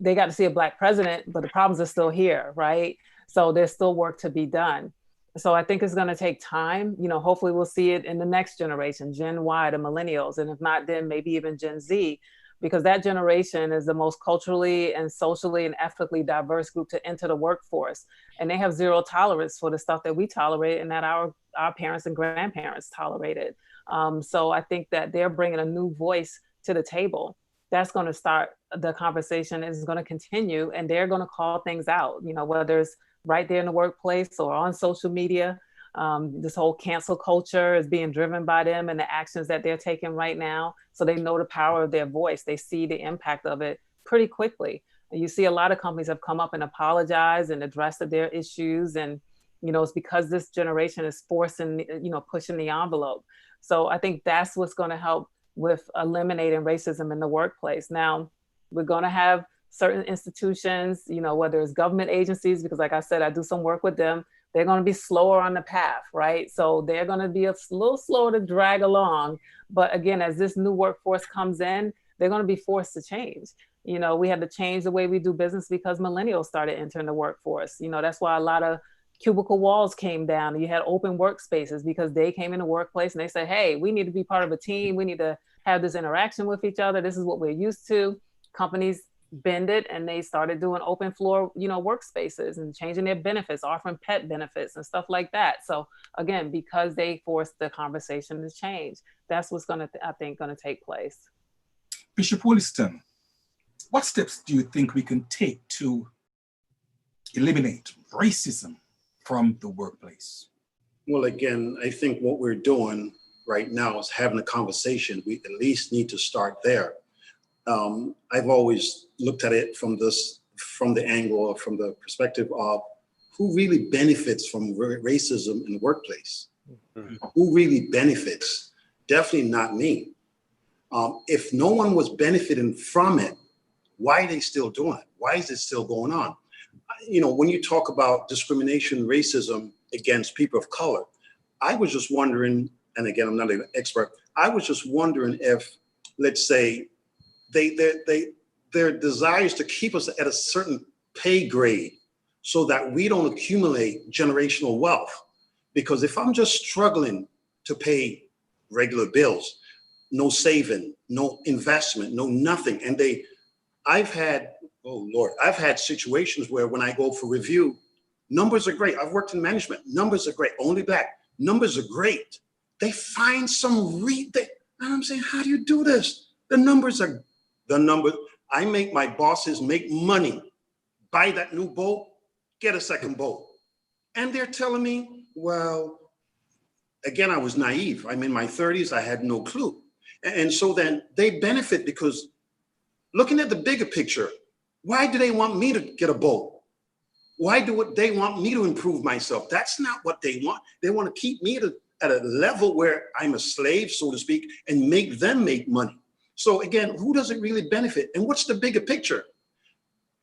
they got to see a Black president, but the problems are still here, right? So there's still work to be done. So I think it's going to take time. Hopefully we'll see it in the next generation, Gen Y, the millennials. And if not, then maybe even Gen Z, because that generation is the most culturally and socially and ethically diverse group to enter the workforce. And they have zero tolerance for the stuff that we tolerate and that our parents and grandparents tolerated. So I think that they're bringing a new voice to the table. That's going to start the conversation, is going to continue, and they're going to call things out, whether it's right there in the workplace or on social media. This whole cancel culture is being driven by them and the actions that they're taking right now. So they know the power of their voice. They see the impact of it pretty quickly. And you see a lot of companies have come up and apologized and addressed their issues. And, it's because this generation is forcing, pushing the envelope. So I think that's what's going to help with eliminating racism in the workplace. Now, we're going to have certain institutions, whether it's government agencies, because like I said, I do some work with them. They're going to be slower on the path, right? So they're going to be a little slower to drag along. But again, as this new workforce comes in, they're going to be forced to change. We had to change the way we do business because millennials started entering the workforce. That's why a lot of cubicle walls came down and you had open workspaces, because they came in the workplace and they said, hey, we need to be part of a team. We need to have this interaction with each other. This is what we're used to. Companies bend it and they started doing open floor, workspaces and changing their benefits, offering pet benefits and stuff like that. So again, because they forced the conversation to change, that's what's going to take place. Bishop Williston, what steps do you think we can take to eliminate racism from the workplace? Well, again, I think what we're doing right now is having a conversation. We at least need to start there. I've always looked at it from the angle, or from the perspective of who really benefits from racism in the workplace. Mm-hmm. Who really benefits? Definitely not me. If no one was benefiting from it, why are they still doing it? Why is it still going on? You know, when you talk about discrimination, racism against people of color, I was just wondering, and again, I'm not an expert, I was just wondering if, let's say, their desires to keep us at a certain pay grade so that we don't accumulate generational wealth. Because if I'm just struggling to pay regular bills, no saving, no investment, no nothing, and I've had situations where when I go for review, numbers are great. I've worked in management, numbers are great, only Black, numbers are great. They find some and I'm saying, how do you do this? The numbers. I make my bosses make money, buy that new boat, get a second boat. And they're telling me, well, again, I was naive. I'm in my 30s, I had no clue. And so then they benefit because looking at the bigger picture, why do they want me to get a boat? Why do they want me to improve myself? That's not what they want. They want to keep me at a level where I'm a slave, so to speak, and make them make money. So again, who does it really benefit? And what's the bigger picture?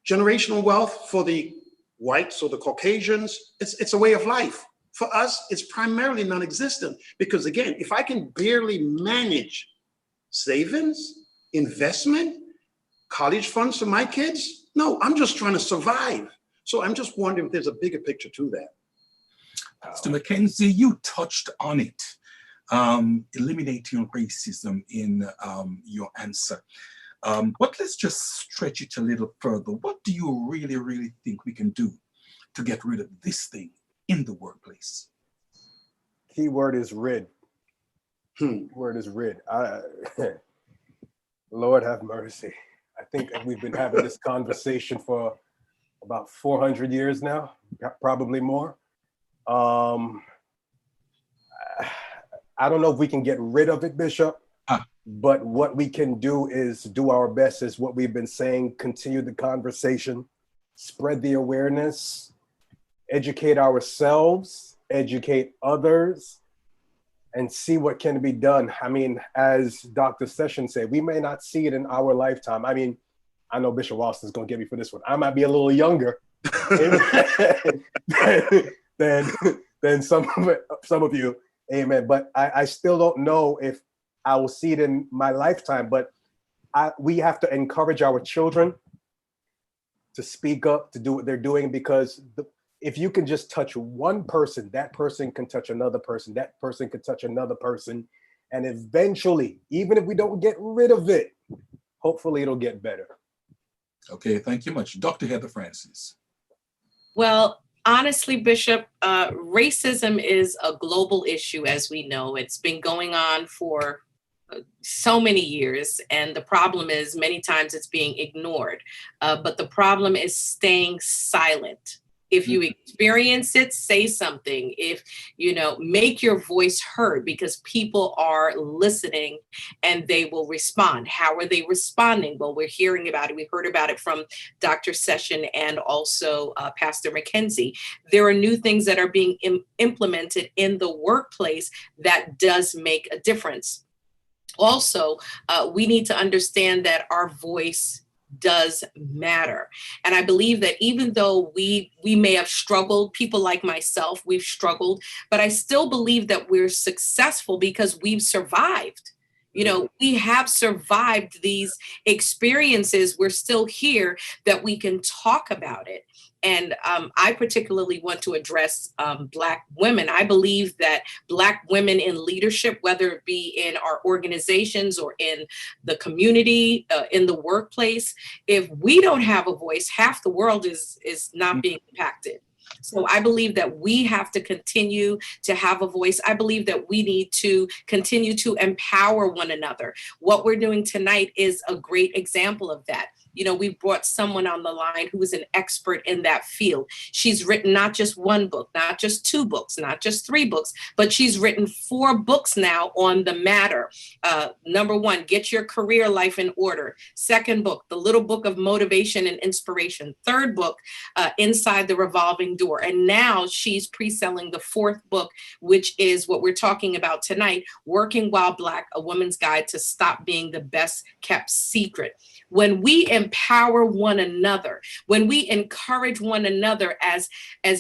Generational wealth for the whites or the Caucasians, it's a way of life. For us, it's primarily non-existent because again, if I can barely manage savings, investment, college funds for my kids, no, I'm just trying to survive. So I'm just wondering if there's a bigger picture to that. Mr. McKenzie, you touched on it. Eliminating racism in your answer. But let's just stretch it a little further. What do you really, really think we can do to get rid of this thing in the workplace? Key word is rid. Word is rid. Lord have mercy. I think we've been having this conversation for about 400 years now, probably more. I don't know if we can get rid of it, Bishop, but what we can do is do our best, is what we've been saying, continue the conversation, spread the awareness, educate ourselves, educate others, and see what can be done. I mean, as Dr. Sessions said, we may not see it in our lifetime. I mean, I know Bishop Austin's gonna get me for this one. I might be a little younger than some of you. Amen. But I still don't know if I will see it in my lifetime. But we have to encourage our children to speak up, to do what they're doing, because if you can just touch one person, that person can touch another person, that person can touch another person. And eventually, even if we don't get rid of it, hopefully it'll get better. Okay, thank you much. Dr. Heather Francis. Well, honestly, Bishop, racism is a global issue, as we know. It's been going on for so many years, and the problem is many times it's being ignored. But the problem is staying silent. If you experience it, say something. If, make your voice heard, because people are listening and they will respond. How are they responding? Well, we're hearing about it. We heard about it from Dr. Session and also Pastor McKenzie. There are new things that are being implemented in the workplace that does make a difference. Also, we need to understand that our voice does matter. And I believe that even though we may have struggled, people like myself, we've struggled, but I still believe that we're successful because we've survived. We have survived these experiences. We're still here, that we can talk about it. And I particularly want to address Black women. I believe that Black women in leadership, whether it be in our organizations or in the community, in the workplace, if we don't have a voice, half the world is not being impacted. So I believe that we have to continue to have a voice. I believe that we need to continue to empower one another. What we're doing tonight is a great example of that. we brought someone on the line who is an expert in that field. She's written not just one book, not just 2 books, not just 3 books, but she's written 4 books now on the matter. Number 1, Get Your Career Life in Order. 2nd book, The Little Book of Motivation and Inspiration. 3rd book, Inside the Revolving Door. And now she's pre-selling the 4th book, which is what we're talking about tonight, Working While Black, A Woman's Guide to Stop Being the Best Kept Secret. When we empower one another, when we encourage one another as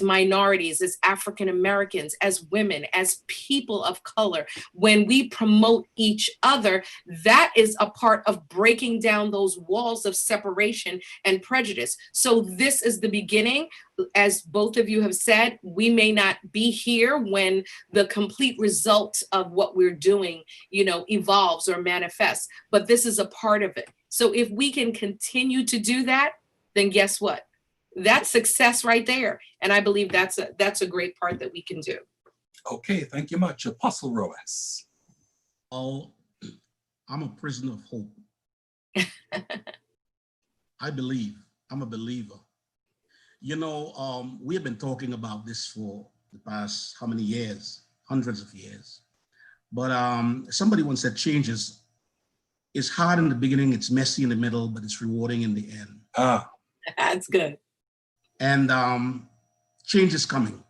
minorities, as African Americans, as women, as people of color, when we promote each other, that is a part of breaking down those walls of separation and prejudice. So this is the beginning. As both of you have said, we may not be here when the complete result of what we're doing, evolves or manifests, but this is a part of it. So if we can continue to do that, then guess what? That's success right there. And I believe that's a great part that we can do. Okay, thank you much. Apostle Roas. Oh, I'm a prisoner of hope. I believe. I'm a believer. We have been talking about this for the past how many years? Hundreds of years. But somebody once said change is hard in the beginning, it's messy in the middle, but it's rewarding in the end. That's good. And change is coming.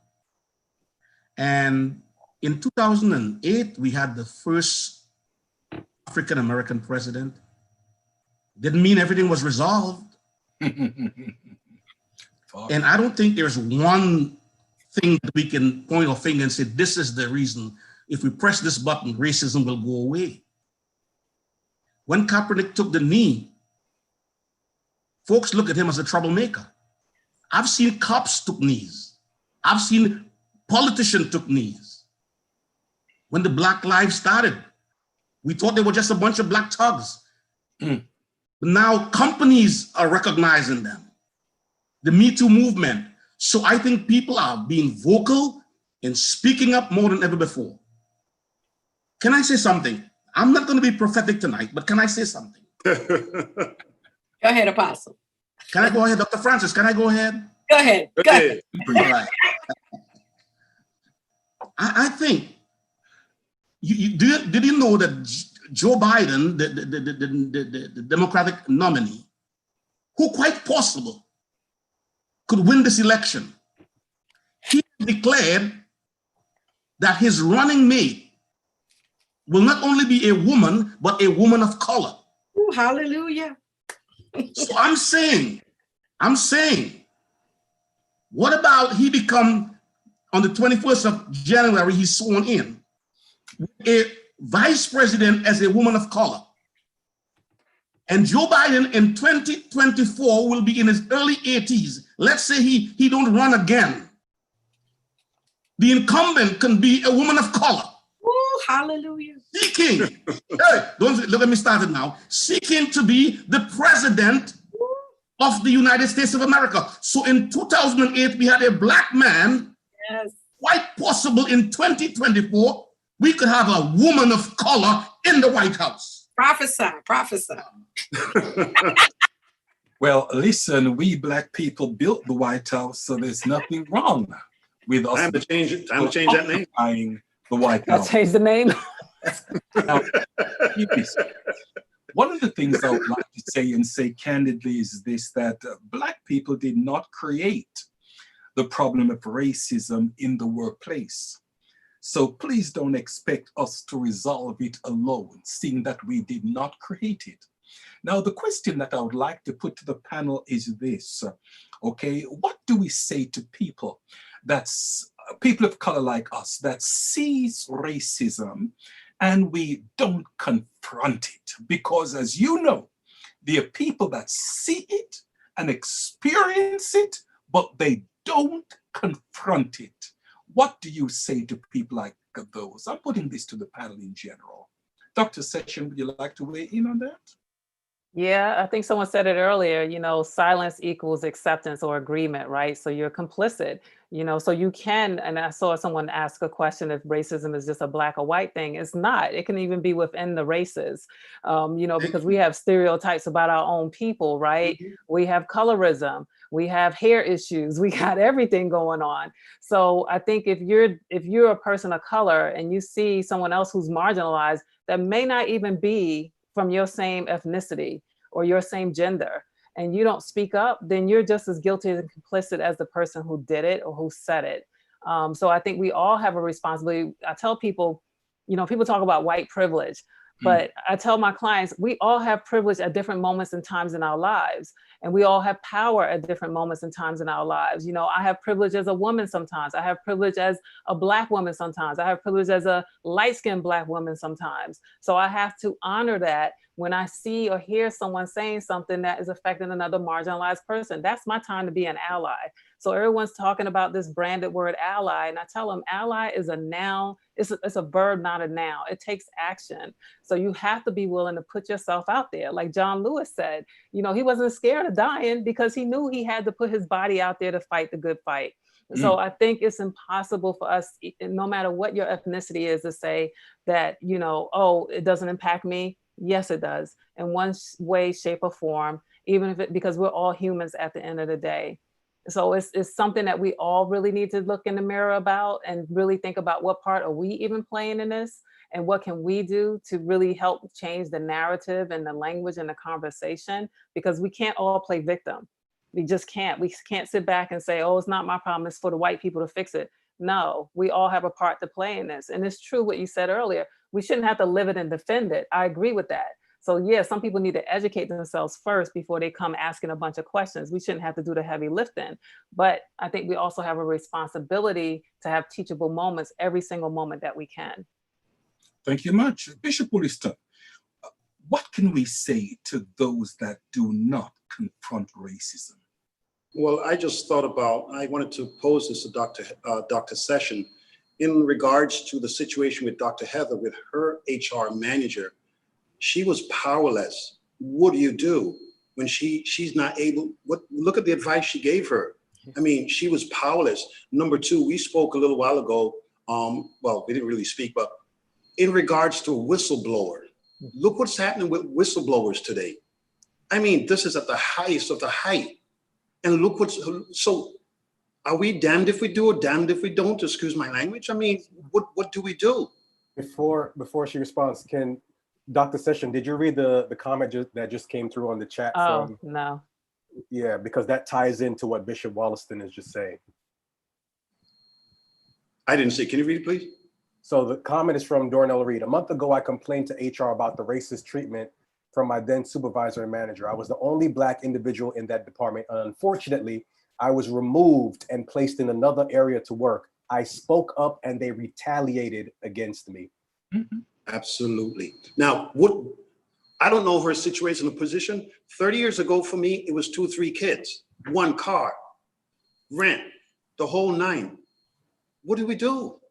And in 2008, we had the first African-American president. Didn't mean everything was resolved. And I don't think there's one thing that we can point our finger and say, this is the reason. If we press this button, racism will go away. When Kaepernick took the knee, folks look at him as a troublemaker. I've seen cops took knees. I've seen politicians took knees. When the Black Lives started, we thought they were just a bunch of black thugs. But now companies are recognizing them. The Me Too movement. So I think people are being vocal and speaking up more than ever before. Can I say something? I'm not going to be prophetic tonight, but can I say something? Go ahead, Apostle. Can I go ahead, Dr. Francis? Can I go ahead? Go ahead. Go ahead. All right. I think, did you know that Joe Biden, the Democratic nominee, who quite possible could win this election, he declared that his running mate will not only be a woman, but a woman of color. Ooh, hallelujah. So I'm saying, what about he become, on the 21st of January, he's sworn in, a vice president as a woman of color. And Joe Biden in 2024 will be in his early 80s. Let's say he don't run again. The incumbent can be a woman of color. Ooh, hallelujah. Seeking, hey, don't look at me started now, seeking to be the president of the United States of America. So in 2008, we had a black man. Yes. Quite possible in 2024, we could have a woman of color in the White House. Prophesy. Well, listen, we black people built the White House, so there's nothing wrong with us. Time to change that name. Occupying the White I'll House. change the name. Now, one of the things I would like to say candidly is this, that black people did not create the problem of racism in the workplace. So please don't expect us to resolve it alone, seeing that we did not create it. Now, the question that I would like to put to the panel is this, okay? What do we say to people people of color like us that sees racism and we don't confront it? Because as you know, there are people that see it and experience it, but they don't confront it. What do you say to people like those? I'm putting this to the panel in general. Dr. Session, would you like to weigh in on that? Yeah, I think someone said it earlier, silence equals acceptance or agreement, right? So you're complicit, so you can, and I saw someone ask a question if racism is just a black or white thing. It's not. It can even be within the races, Thank because we you. have stereotypes about our own people, right? Mhm. We have colorism, we have hair issues, we got everything going on. So I think if you're a person of color and you see someone else who's marginalized, that may not even be from your same ethnicity or your same gender, and you don't speak up, then you're just as guilty and complicit as the person who did it or who said it. So I think we all have a responsibility. I tell people, people talk about white privilege, Mm. but I tell my clients, we all have privilege at different moments and times in our lives. And we all have power at different moments and times in our lives. I have privilege as a woman sometimes. I have privilege as a black woman sometimes. I have privilege as a light-skinned black woman sometimes. So I have to honor that when I see or hear someone saying something that is affecting another marginalized person. That's my time to be an ally. So everyone's talking about this branded word ally, and I tell them ally is a noun. It's a verb, not a noun. It takes action. So you have to be willing to put yourself out there. Like John Lewis said, he wasn't scared of dying because he knew he had to put his body out there to fight the good fight. So Mm. I think it's impossible for us, no matter what your ethnicity is, to say that, oh, it doesn't impact me. Yes, it does, in one way, shape, or form, even if because we're all humans at the end of the day. So it's something that we all really need to look in the mirror about and really think about, what part are we even playing in this? And what can we do to really help change the narrative and the language and the conversation? Because we can't all play victim. We just can't. We can't sit back and say, oh, it's not my problem, it's for the white people to fix it. No, we all have a part to play in this. And it's true what you said earlier. We shouldn't have to live it and defend it. I agree with that. So yeah, some people need to educate themselves first before they come asking a bunch of questions. We shouldn't have to do the heavy lifting. But I think we also have a responsibility to have teachable moments every single moment that we can. Thank you much. Bishop Williston, what can we say to those that do not confront racism? Well, I just thought about, I wanted to pose this to Dr. Session in regards to the situation with Dr. Heather, with her HR manager. She was powerless. What do you do when she's not able? Look at the advice she gave her. I mean, she was powerless. Number two, we spoke a little while ago. Well, we didn't really speak, but in regards to a whistleblower, look what's happening with whistleblowers today. I mean, this is at the highest of the height. And look so are we damned if we do or damned if we don't? Excuse my language. I mean, what do we do? Before she responds, can Dr. Session, did you read the comment that just came through on the chat? Oh, From no. Yeah, because that ties into what Bishop Wollaston is just saying. I didn't see. Can you read it, please? So the comment is from Dornell Reed. A month ago, I complained to HR about the racist treatment from my then supervisor and manager. I was the only Black individual in that department. And unfortunately, I was removed and placed in another area to work. I spoke up and they retaliated against me. Mm-hmm. Absolutely. Now, I don't know her situation or position. 30 years ago for me, it was 2 or 3 kids, 1 car, rent, the whole 9. What do we do?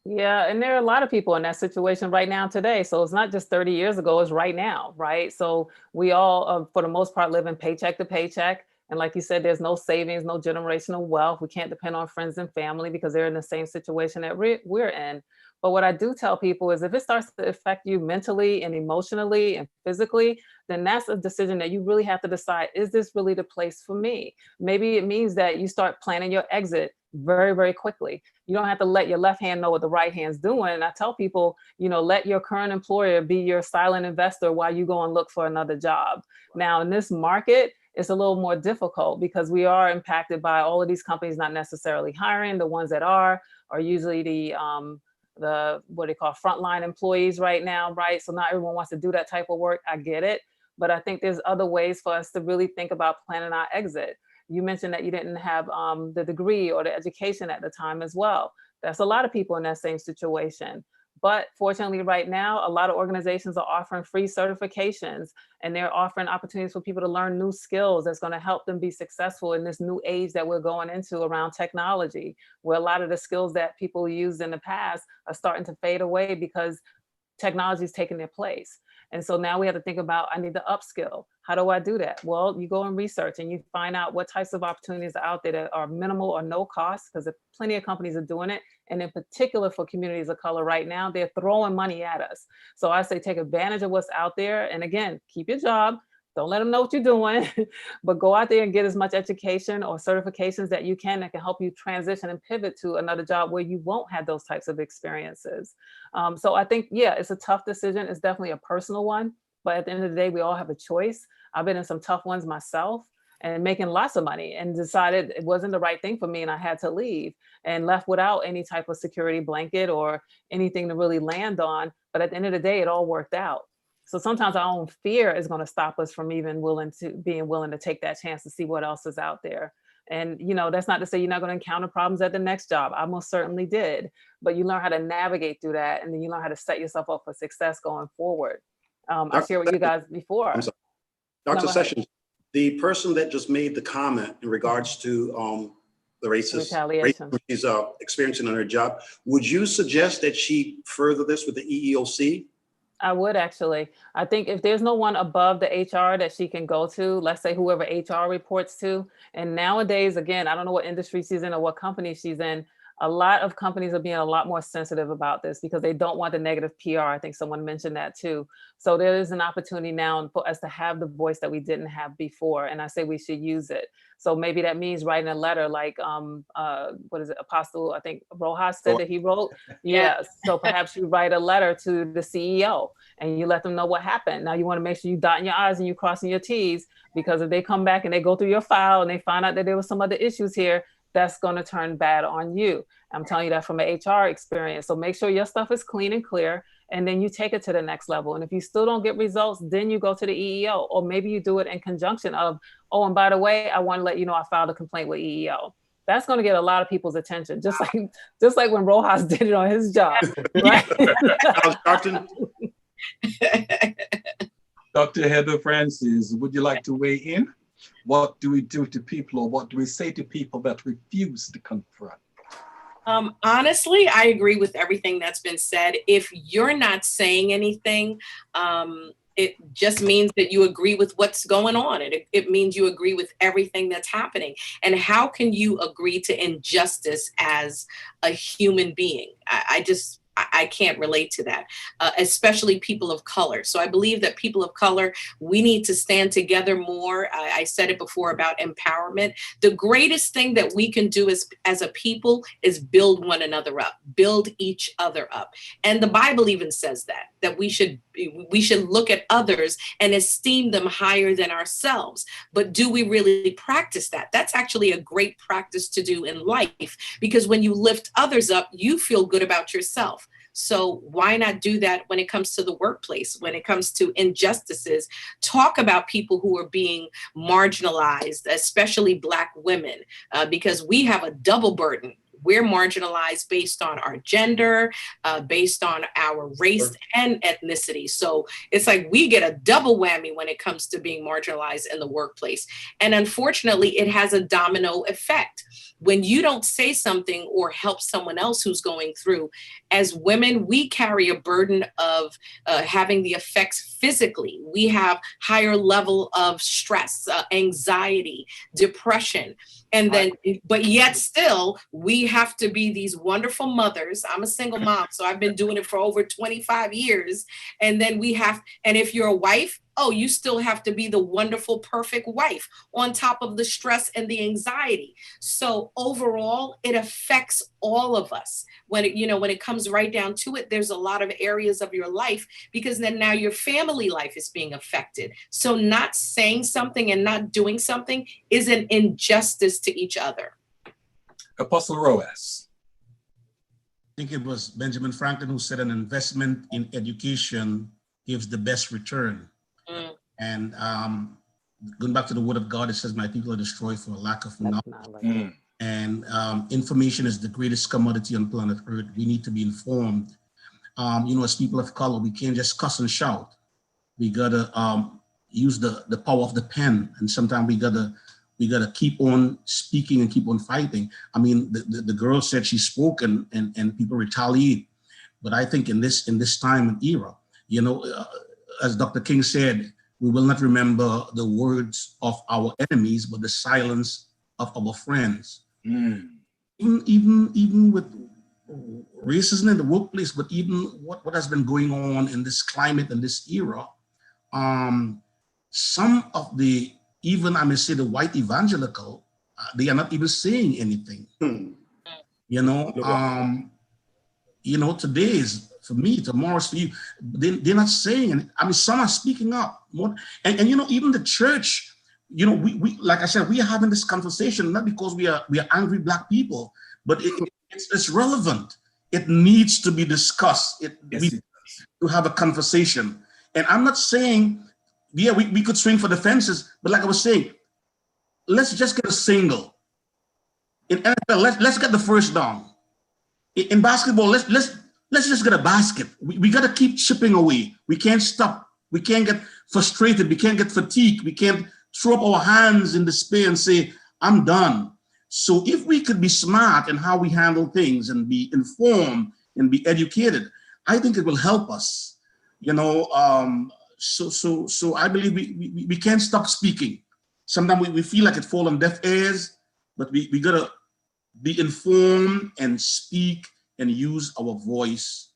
Yeah, and there are a lot of people in that situation right now today. So it's not just 30 years ago, it's right now, right? So we all, for the most part, living paycheck to paycheck. And like you said, there's no savings, no generational wealth. We can't depend on friends and family because they're in the same situation that we're in. But what I do tell people is if it starts to affect you mentally and emotionally and physically, then that's a decision that you really have to decide, is this really the place for me? Maybe it means that you start planning your exit very, very quickly. You don't have to let your left hand know what the right hand's doing. And I tell people, let your current employer be your silent investor while you go and look for another job. Now, in this market, it's a little more difficult because we are impacted by all of these companies not necessarily hiring. The ones that are usually the what they call frontline employees right now, right? So not everyone wants to do that type of work. I get it. But I think there's other ways for us to really think about planning our exit. You mentioned that you didn't have the degree or the education at the time as well. That's a lot of people in that same situation. But fortunately, right now, a lot of organizations are offering free certifications and they're offering opportunities for people to learn new skills that's going to help them be successful in this new age that we're going into around technology, where a lot of the skills that people used in the past are starting to fade away because technology is taking their place. And so now we have to think about, I need to upskill. How do I do that? Well, you go and research and you find out what types of opportunities are out there that are minimal or no cost, because plenty of companies are doing it. And in particular for communities of color right now, they're throwing money at us. So I say take advantage of what's out there. And again, keep your job. Don't let them know what you're doing, but go out there and get as much education or certifications that you can that can help you transition and pivot to another job where you won't have those types of experiences. So I think, yeah, it's a tough decision. It's definitely a personal one, but at the end of the day, we all have a choice. I've been in some tough ones myself and making lots of money and decided it wasn't the right thing for me and I had to leave and left without any type of security blanket or anything to really land on. But at the end of the day, it all worked out. So sometimes our own fear is going to stop us from even being willing to take that chance to see what else is out there. And, you know, that's not to say you're not going to encounter problems at the next job. I most certainly did, but you learn how to navigate through that. And then you learn how to set yourself up for success going forward. I shared with you guys before. I'm sorry. Dr. Sessions, the person that just made the comment in regards to the racist retaliation she's experiencing on her job, would you suggest that she further this with the EEOC? I would actually. I think if there's no one above the HR that she can go to, let's say whoever HR reports to, and nowadays, again, I don't know what industry she's in or what company she's in, a lot of companies are being a lot more sensitive about this because they don't want the negative PR. I think someone mentioned that too. So there is an opportunity now for us to have the voice that we didn't have before. And I say we should use it. So maybe that means writing a letter like, what is it, Apostle, I think Rojas said that he wrote. Yes. So perhaps you write a letter to the CEO and you let them know what happened. Now you want to make sure you dotting your I's and you crossing your T's, because if they come back and they go through your file and they find out that there was some other issues here, that's going to turn bad on you. I'm telling you that from an HR experience. So make sure your stuff is clean and clear, and then you take it to the next level. And if you still don't get results, then you go to the EEO, or maybe you do it in conjunction of, oh, and by the way, I want to let you know I filed a complaint with EEO. That's going to get a lot of people's attention, just like when Rojas did it on his job, right? Dr. Heather Francis, would you like to weigh in? What do we do to people, or what do we say to people that refuse to confront? Honestly, I agree with everything that's been said. If you're not saying anything, it just means that you agree with what's going on. It means you agree with everything that's happening. And how can you agree to injustice as a human being? I can't relate to that, especially people of color. So I believe that people of color, we need to stand together more. I said it before about empowerment. The greatest thing that we can do as a people is build one another up, build each other up. And the Bible even says that we should look at others and esteem them higher than ourselves. But do we really practice that? That's actually a great practice to do in life, because when you lift others up, you feel good about yourself. So why not do that when it comes to the workplace, when it comes to injustices? Talk about people who are being marginalized, especially Black women, because we have a double burden. We're marginalized based on our gender, based on our race and ethnicity. So it's like we get a double whammy when it comes to being marginalized in the workplace. And unfortunately, it has a domino effect. When you don't say something or help someone else who's going through, as women, we carry a burden of having the effects physically. We have higher level of stress, anxiety, depression. And then, but yet still, we have to be these wonderful mothers. I'm a single mom, so I've been doing it for over 25 years. And then and if you're a wife, oh, you still have to be the wonderful, perfect wife on top of the stress and the anxiety. So overall, it affects all of us. When it comes right down to it, there's a lot of areas of your life, because then now your family life is being affected. So not saying something and not doing something is an injustice to each other. Apostle Roas. I think it was Benjamin Franklin who said an investment in education gives the best return. And going back to the word of God, it says, my people are destroyed for a lack of knowledge. And information is the greatest commodity on planet Earth. We need to be informed. As people of color, we can't just cuss and shout. We gotta use the power of the pen. And sometimes we gotta keep on speaking and keep on fighting. I mean, the girl said she spoke and people retaliate. But I think in this time and era, as Dr. King said, we will not remember the words of our enemies, but the silence of our friends. Even with racism in the workplace, but even what has been going on in this climate and this era, some of the, even I may say the white evangelical, they are not even saying anything. You know, today is for me, tomorrow's for you. They're not saying anything. I mean, some are speaking up more, and even the church. We like I said, we are having this conversation not because we are angry Black people, but it's relevant. It needs to be discussed. To have a conversation. And I'm not saying, yeah, we could swing for the fences, but like I was saying, let's just get a single. In NFL, let's get the first down. In basketball, let's just get a basket. We got to keep chipping away. We can't stop. We can't get frustrated. We can't get fatigued. We can't throw up our hands in despair and say, I'm done. So if we could be smart in how we handle things and be informed and be educated, I think it will help us. So I believe we can't stop speaking. Sometimes we feel like it falls on deaf ears, but we gotta be informed and speak and use our voice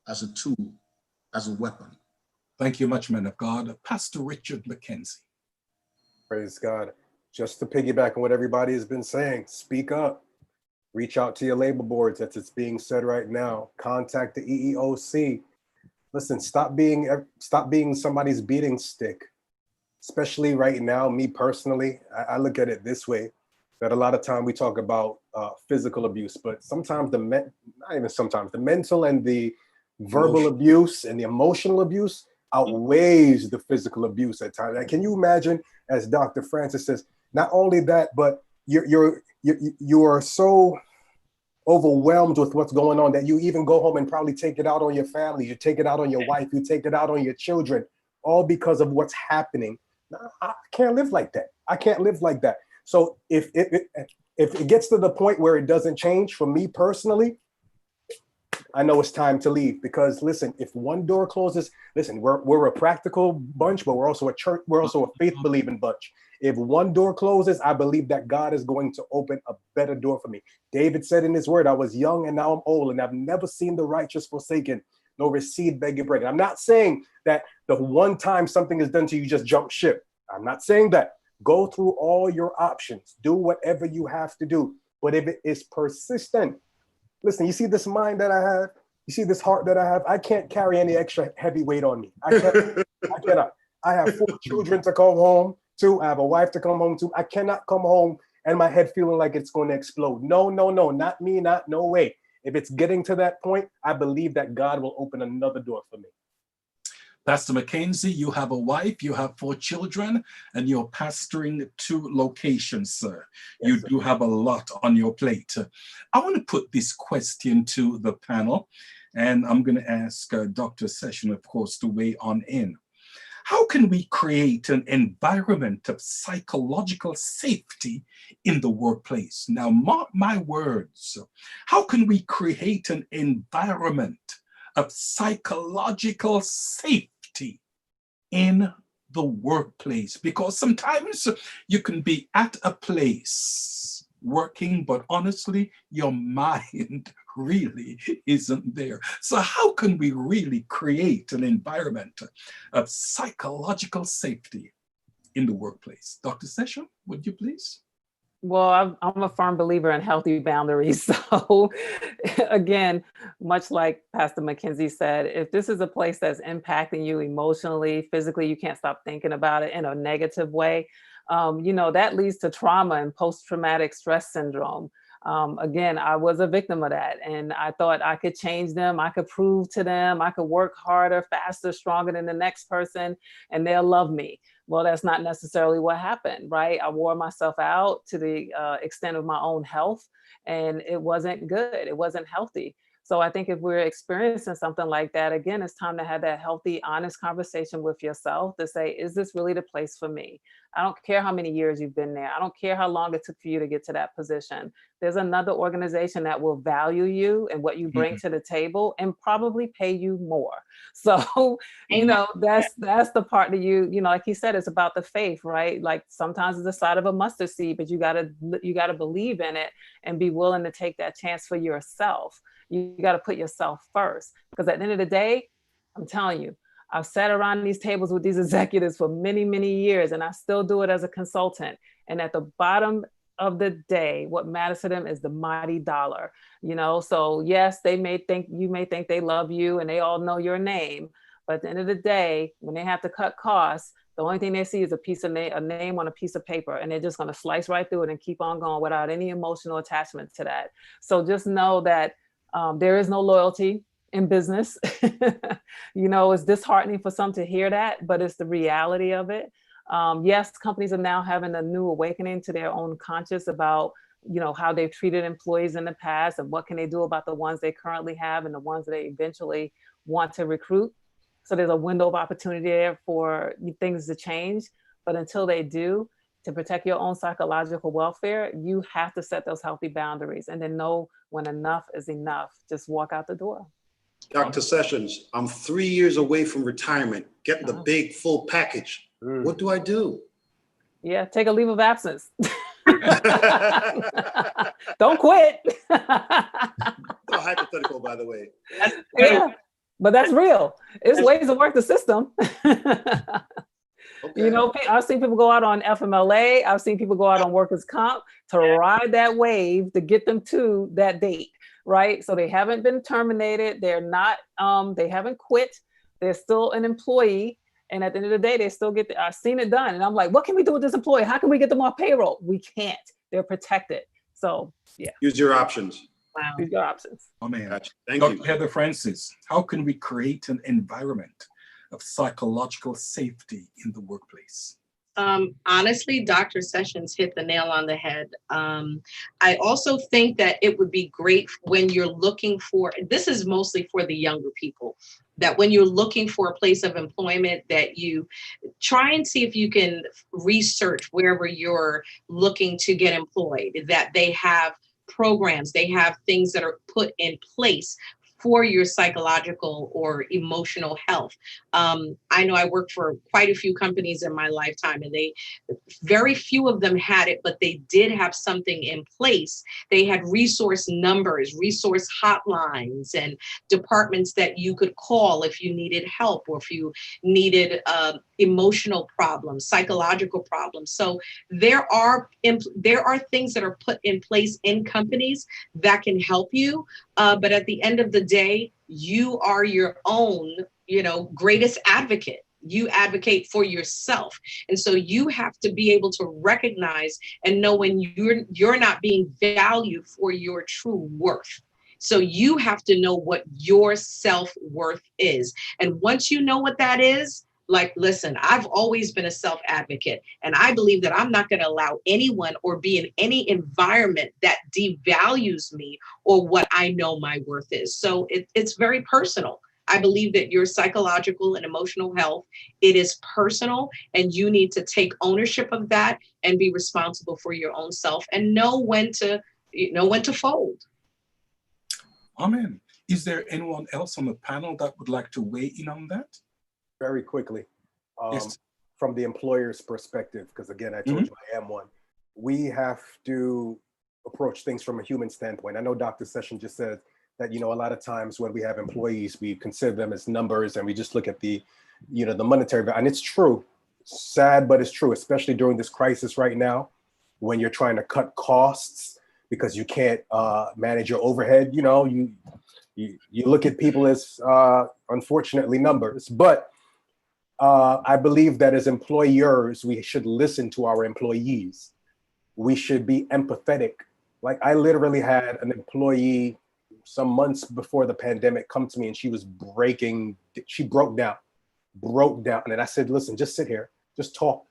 as a tool, as a weapon. Thank you much, man of God. Pastor Richard McKenzie. Praise God. Just to piggyback on what everybody has been saying, speak up. Reach out to your labor boards, as it's being said right now. Contact the EEOC. Listen, stop being somebody's beating stick. Especially right now, me personally, I look at it this way, that a lot of time we talk about physical abuse, but sometimes the mental and the verbal abuse and the emotional abuse outweighs the physical abuse at times. And can you imagine, as Dr. Francis says, not only that, but you are so overwhelmed with what's going on that you even go home and probably take it out on your family, you take it out on your wife, you take it out on your children, all because of what's happening. I can't live like that. I can't live like that. So if it gets to the point where it doesn't change, for me personally, I know it's time to leave, because listen, if one door closes, listen, we're a practical bunch, but we're also a church, we're also a faith-believing bunch. If one door closes, I believe that God is going to open a better door for me. David said in his word, I was young and now I'm old, and I've never seen the righteous forsaken, nor his seed begging bread. I'm not saying that the one time something is done to you, just jump ship. I'm not saying that. Go through all your options. Do whatever you have to do. But if it is persistent, listen, you see this mind that I have? You see this heart that I have? I can't carry any extra heavy weight on me. I cannot. I have 4 children to come home to. I have a wife to come home to. I cannot come home and my head feeling like it's going to explode. No, not me, no way. If it's getting to that point, I believe that God will open another door for me. Pastor McKenzie, you have a wife, you have 4 children, and you're pastoring 2 locations, sir. Yes, you do have a lot on your plate. I want to put this question to the panel, and I'm going to ask Dr. Session, of course, to weigh on in. How can we create an environment of psychological safety in the workplace? Now, mark my words. How can we create an environment of psychological safety in the workplace? Because sometimes you can be at a place working, but honestly, your mind really isn't there. So how can we really create an environment of psychological safety in the workplace? Dr. Session, would you please? Well, I'm a firm believer in healthy boundaries. So again, much like Pastor McKenzie said, if this is a place that's impacting you emotionally, physically, you can't stop thinking about it in a negative way, that leads to trauma and post-traumatic stress syndrome. Again, I was a victim of that, and I thought I could change them. I could prove to them, I could work harder, faster, stronger than the next person, and they'll love me. Well, that's not necessarily what happened, right? I wore myself out to the extent of my own health, and it wasn't good. It wasn't healthy. So I think if we're experiencing something like that, again, it's time to have that healthy, honest conversation with yourself to say, is this really the place for me? I don't care how many years you've been there. I don't care how long it took for you to get to that position. There's another organization that will value you and what you bring to the table and probably pay you more. So, you know, that's the part that you know, like he said, it's about the faith, right? Like sometimes it's the side of a mustard seed, but you gotta believe in it and be willing to take that chance for yourself. You gotta put yourself first. Because at the end of the day, I'm telling you, I've sat around these tables with these executives for many, many years, and I still do it as a consultant. And at the bottom of the day, what matters to them is the mighty dollar, you know? So yes, you may think they love you and they all know your name, but at the end of the day, when they have to cut costs, the only thing they see is a name on a piece of paper, and they're just gonna slice right through it and keep on going without any emotional attachment to that. So just know that there is no loyalty in business. You know, it's disheartening for some to hear that, but it's the reality of it. Yes, companies are now having a new awakening to their own conscious about, you know, how they've treated employees in the past and what can they do about the ones they currently have and the ones that they eventually want to recruit. So there's a window of opportunity there for things to change. But until they do, to protect your own psychological welfare, you have to set those healthy boundaries and then know when enough is enough. Just walk out the door. Dr. Sessions, I'm 3 years away from retirement, getting the big full package. What do I do? Yeah, take a leave of absence. Don't quit. So hypothetical, by the way. Yeah, but that's real. It's ways to work the system. Okay. You know, I've seen people go out on FMLA. I've seen people go out on workers' comp to ride that wave to get them to that date. Right? So they haven't been terminated. They're not, they haven't quit. They're still an employee. And at the end of the day, they still get, I've seen it done. And I'm like, what can we do with this employee? How can we get them off payroll? We can't. They're protected. So yeah. Use your options. Wow. Use your options. Oh man. Gotcha. Thank Dr. you. Heather Francis, how can we create an environment of psychological safety in the workplace? Honestly, Dr. Sessions hit the nail on the head. I also think that it would be great when you're looking for, this is mostly for the younger people, that when you're looking for a place of employment, that you try and see if you can research wherever you're looking to get employed, that they have programs, they have things that are put in place for your psychological or emotional health. I know I worked for quite a few companies in my lifetime, and very few of them had it, but they did have something in place. They had resource numbers, resource hotlines, and departments that you could call if you needed help or if you needed emotional problems, psychological problems. So there are things that are put in place in companies that can help you. But at the end of the day, you are your own, greatest advocate. You advocate for yourself. And so you have to be able to recognize and know when you're not being valued for your true worth. So you have to know what your self-worth is. And once you know what that is, like, listen, I've always been a self-advocate, and I believe that I'm not going to allow anyone or be in any environment that devalues me or what I know my worth is. So it's very personal. I believe that your psychological and emotional health, it is personal, and you need to take ownership of that and be responsible for your own self and know when to fold. Amen. Is there anyone else on the panel that would like to weigh in on that? Very quickly, Yes. from the employer's perspective, because again, I told you I am one. We have to approach things from a human standpoint. I know Dr. Session just said that, a lot of times when we have employees, we consider them as numbers and we just look at the monetary value. And it's true, sad, but it's true, especially during this crisis right now, when you're trying to cut costs because you can't manage your overhead. You look at people as unfortunately numbers, but I believe that as employers, we should listen to our employees. We should be empathetic. Like, I literally had an employee some months before the pandemic come to me, and she broke down. And then I said, listen, just sit here, just talk.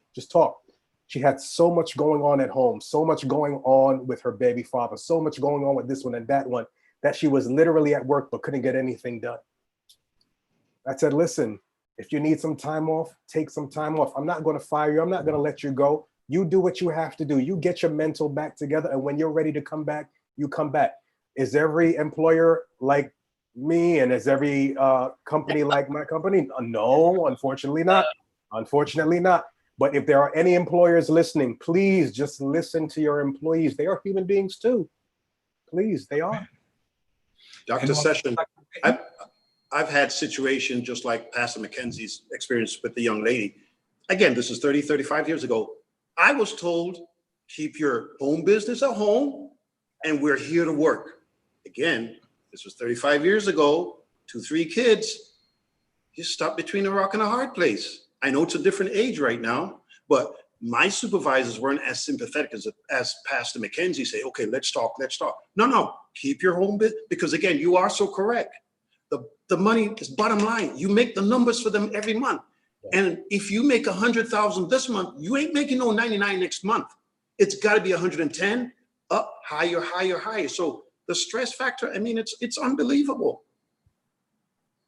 She had so much going on at home, so much going on with her baby father, so much going on with this one and that one, that she was literally at work but couldn't get anything done. I said, listen, If you need some time off, take some time off. I'm not going to fire you. I'm not going to let you go. You do what you have to do. You get your mental back together. And when you're ready to come back, you come back. Is every employer like me? And is every company like my company? No, unfortunately not. Unfortunately not. But if there are any employers listening, please just listen to your employees. They are human beings too. Please, they are. Dr. Session, I've had situations just like Pastor McKenzie's experience with the young lady. Again, this is 30, 35 years ago. I was told, keep your home business at home and we're here to work. Again, this was 35 years ago, 2, 3 kids. You stuck between a rock and a hard place. I know it's a different age right now, but my supervisors weren't as sympathetic as Pastor McKenzie say, okay, let's talk. No, keep your home business, because again, you are so correct. The money is bottom line. You make the numbers for them every month. And if you make 100,000 this month, you ain't making no 99 next month. It's got to be 110, up, higher. So the stress factor, I mean, it's unbelievable.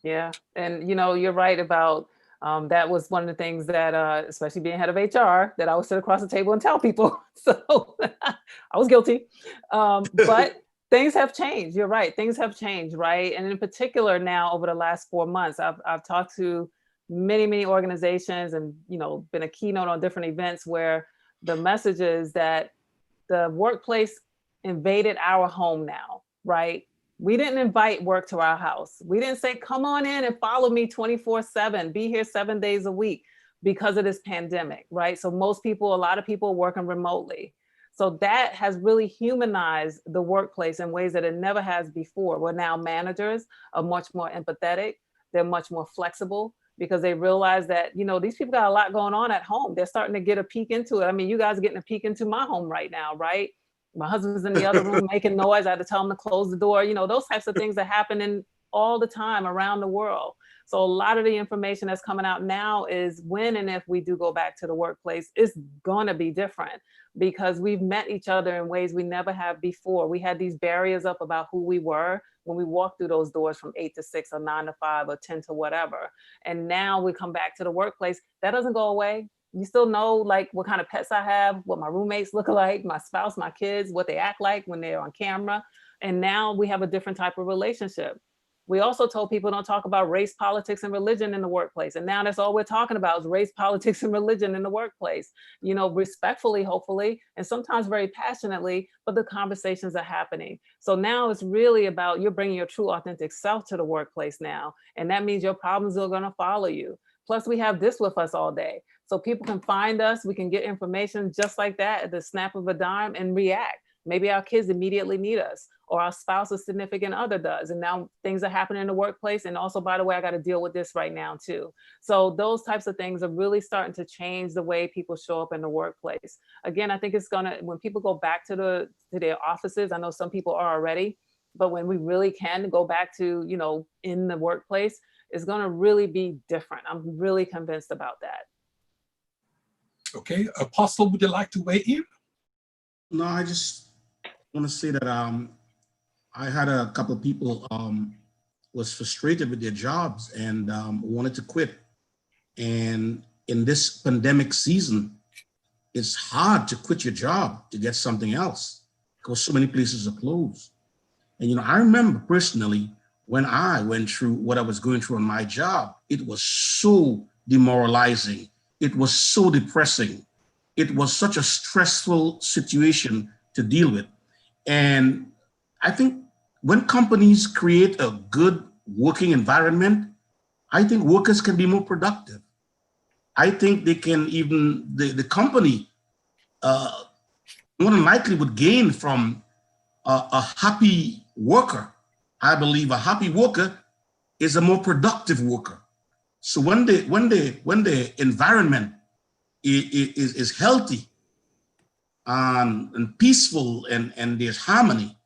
Yeah, and you're right about that was one of the things that, especially being head of HR, that I would sit across the table and tell people. So I was guilty, but things have changed. You're right. Things have changed, right? And in particular now, over the last 4 months, I've talked to many organizations and, been a keynote on different events where the message is that the workplace invaded our home now, right? We didn't invite work to our house. We didn't say, come on in and follow me 24/7, be here 7 days a week because of this pandemic, right? So a lot of people are working remotely. So that has really humanized the workplace in ways that it never has before, where now managers are much more empathetic. They're much more flexible because they realize that, these people got a lot going on at home. They're starting to get a peek into it. I mean, you guys are getting a peek into my home right now, right? My husband's in the other room making noise. I had to tell him to close the door. Those types of things are happening all the time around the world. So a lot of the information that's coming out now is when and if we do go back to the workplace, it's going to be different because we've met each other in ways we never have before. We had these barriers up about who we were when we walked through those doors from 8 to 6 or 9 to 5 or 10 to whatever. And now we come back to the workplace. That doesn't go away. You still know like what kind of pets I have, what my roommates look like, my spouse, my kids, what they act like when they're on camera. And now we have a different type of relationship. We also told people don't talk about race, politics, and religion in the workplace. And now that's all we're talking about is race, politics, and religion in the workplace, respectfully, hopefully, and sometimes very passionately, but the conversations are happening. So now it's really about you're bringing your true authentic self to the workplace now. And that means your problems are going to follow you. Plus we have this with us all day. So people can find us, we can get information just like that at the snap of a dime and react. Maybe our kids immediately need us or our spouse or significant other does. And now things are happening in the workplace. And also, by the way, I got to deal with this right now too. So those types of things are really starting to change the way people show up in the workplace. Again, I think it's gonna, when people go back to their offices, I know some people are already, but when we really can go back to, in the workplace, it's gonna really be different. I'm really convinced about that. Okay, Apostle, would you like to weigh in? No, I just want to say that I had a couple of people was frustrated with their jobs and wanted to quit. And in this pandemic season, it's hard to quit your job to get something else because so many places are closed. And I remember personally when I went through what I was going through on my job, it was so demoralizing. It was so depressing. It was such a stressful situation to deal with. And I think when companies create a good working environment, I think workers can be more productive. I think they can even, the company more than likely would gain from a happy worker. I believe a happy worker is a more productive worker. So when the environment is healthy and peaceful and there's harmony,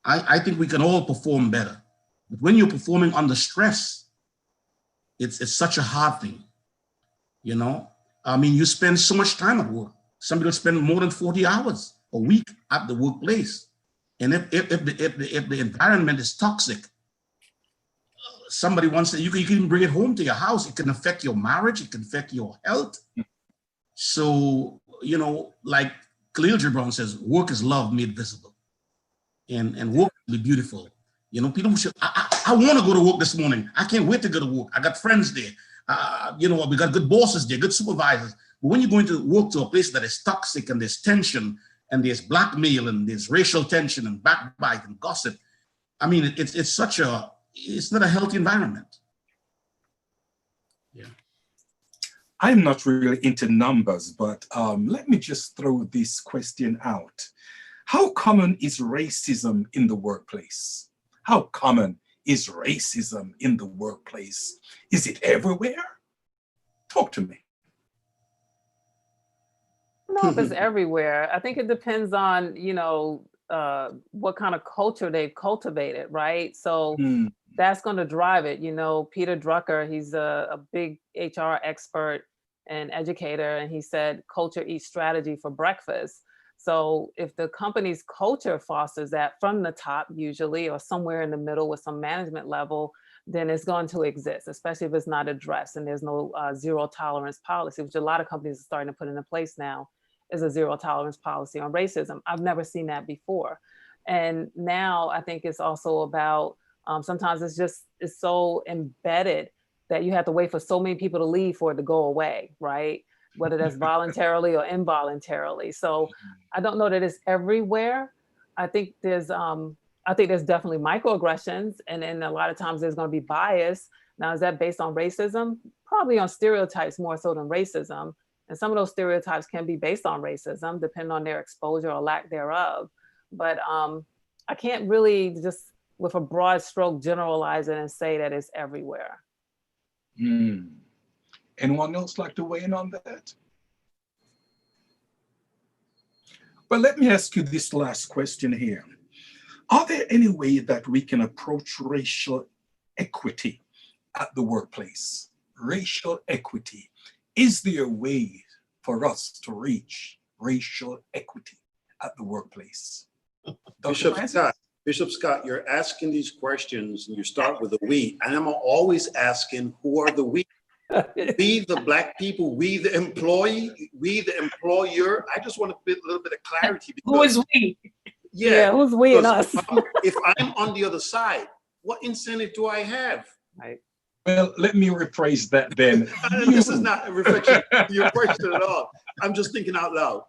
I think we can all perform better. But when you're performing under stress, it's such a hard thing, I mean, you spend so much time at work. Some people spend more than 40 hours a week at the workplace. And if the environment is toxic, somebody wants to, you can even bring it home to your house. It can affect your marriage. It can affect your health. So, like Khalil Gibran says, work is love made visible. And work will be beautiful. People should, I want to go to work this morning. I can't wait to go to work. I got friends there. We got good bosses there, good supervisors. But when you're going to work to a place that is toxic and there's tension and there's blackmail and there's racial tension and backbite and gossip, I mean, it's not a healthy environment. Yeah. I'm not really into numbers, but let me just throw this question out. How common is racism in the workplace? How common is racism in the workplace? Is it everywhere? Talk to me. I don't know if it's everywhere. I think it depends on, what kind of culture they've cultivated, right? So that's going to drive it. Peter Drucker, he's a big HR expert and educator, and he said, culture eats strategy for breakfast. So if the company's culture fosters that from the top usually, or somewhere in the middle with some management level, then it's going to exist, especially if it's not addressed and there's no zero tolerance policy, which a lot of companies are starting to put into place now, is a zero tolerance policy on racism. I've never seen that before. And now I think it's also about, sometimes it's so embedded that you have to wait for so many people to leave for it to go away, right? Whether that's voluntarily or involuntarily. So I don't know that it's everywhere. I think there's definitely microaggressions, and then a lot of times there's going to be bias. Now, is that based on racism? Probably on stereotypes more so than racism. And some of those stereotypes can be based on racism, depending on their exposure or lack thereof. But I can't really just with a broad stroke generalize it and say that it's everywhere. Anyone else like to weigh in on that? Well, let me ask you this last question here. Are there any way that we can approach racial equity at the workplace? Racial equity. Is there a way for us to reach racial equity at the workplace? Bishop Scott, you're asking these questions and you start with the we, and I'm always asking, who are the we? We, the Black people, we, the employee, we, the employer. I just want a little bit of clarity. Who is we? Yeah, who's we and us? If I'm on the other side, what incentive do I have? Right. Well, let me rephrase that then. This is not a reflection of your question at all. I'm just thinking out loud.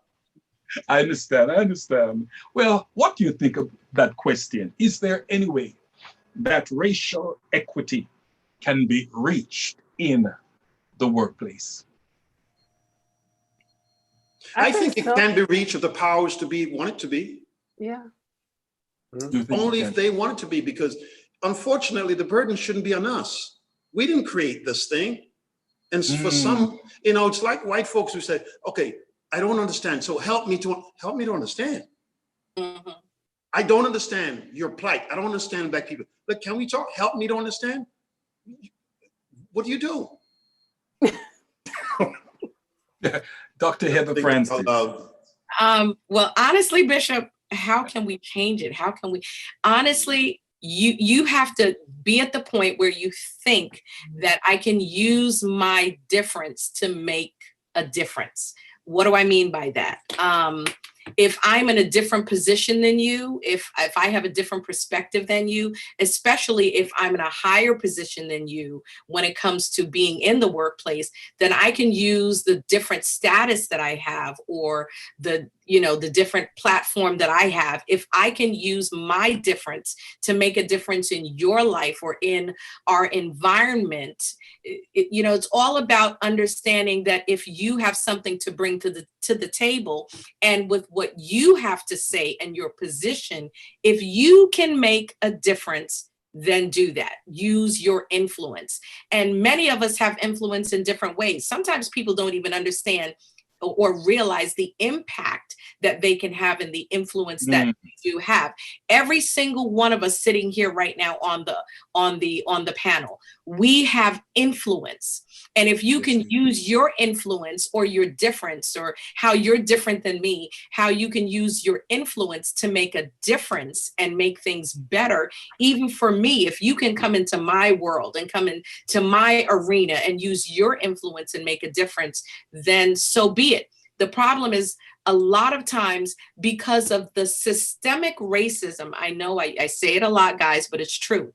I understand. Well, what do you think of that question? Is there any way that racial equity can be reached in the workplace? I think it can be reached if the powers to be want it to be. Yeah. Only if they want it to be, because unfortunately the burden shouldn't be on us. We didn't create this thing. And for some, it's like white folks who say, okay, I don't understand. So help me to understand. Mm-hmm. I don't understand your plight. I don't understand Black people. But can we talk? Help me to understand. What do you do? Dr. Heather Francis. Well, honestly, Bishop, how can we change it? How can we, honestly, you have to be at the point where you think that I can use my difference to make a difference. What do I mean by that? If I'm in a different position than you, if I have a different perspective than you, especially if I'm in a higher position than you when it comes to being in the workplace, then I can use the different status that I have, or the different platform that I have. If I can use my difference to make a difference in your life or in our environment, it's all about understanding that if you have something to bring to the table, and with what you have to say and your position, if you can make a difference, then do that. Use your influence. And many of us have influence in different ways. Sometimes people don't even understand or realize the impact that they can have and the influence that they do have. Every single one of us sitting here right now on the panel, we have influence. And if you can use your influence or your difference, or how you're different than me, how you can use your influence to make a difference and make things better. Even for me, if you can come into my world and come into my arena and use your influence and make a difference, then so be it. The problem is, a lot of times, because of the systemic racism, I know I say it a lot, guys, but it's true.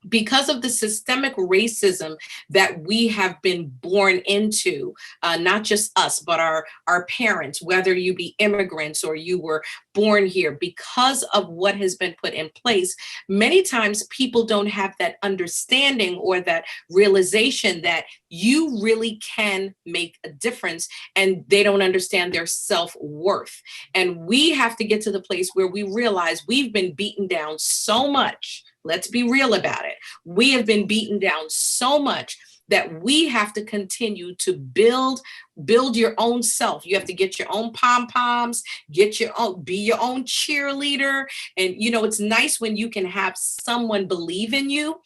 Because of the systemic racism that we have been born into, not just us, but our parents, whether you be immigrants or you were born here, because of what has been put in place, many times people don't have that understanding or that realization that you really can make a difference, and they don't understand their self-worth. And we have to get to the place where we realize we've been beaten down so much. Let's be real about it. We have been beaten down so much that we have to continue to build your own self. You have to get your own pom-poms, be your own cheerleader. And, it's nice when you can have someone believe in you.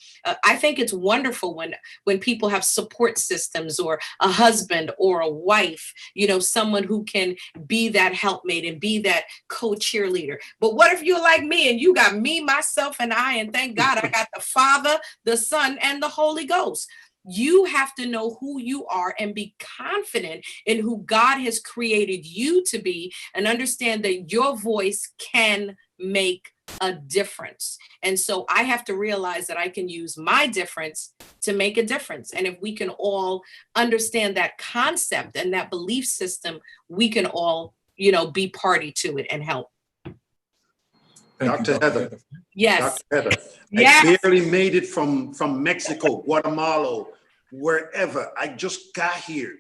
I think it's wonderful when people have support systems, or a husband or a wife, someone who can be that helpmate and be that co-cheerleader. But what if you're like me and you got me, myself, and I, and thank God I got the Father, the Son, and the Holy Ghost. You have to know who you are and be confident in who God has created you to be, and understand that your voice can make a difference. And so I have to realize that I can use my difference to make a difference. And if we can all understand that concept and that belief system, we can all, be party to it and help. Dr. Heather. Yes. Dr. Heather. Yes. I barely made it from Mexico, Guatemala, wherever. I just got here.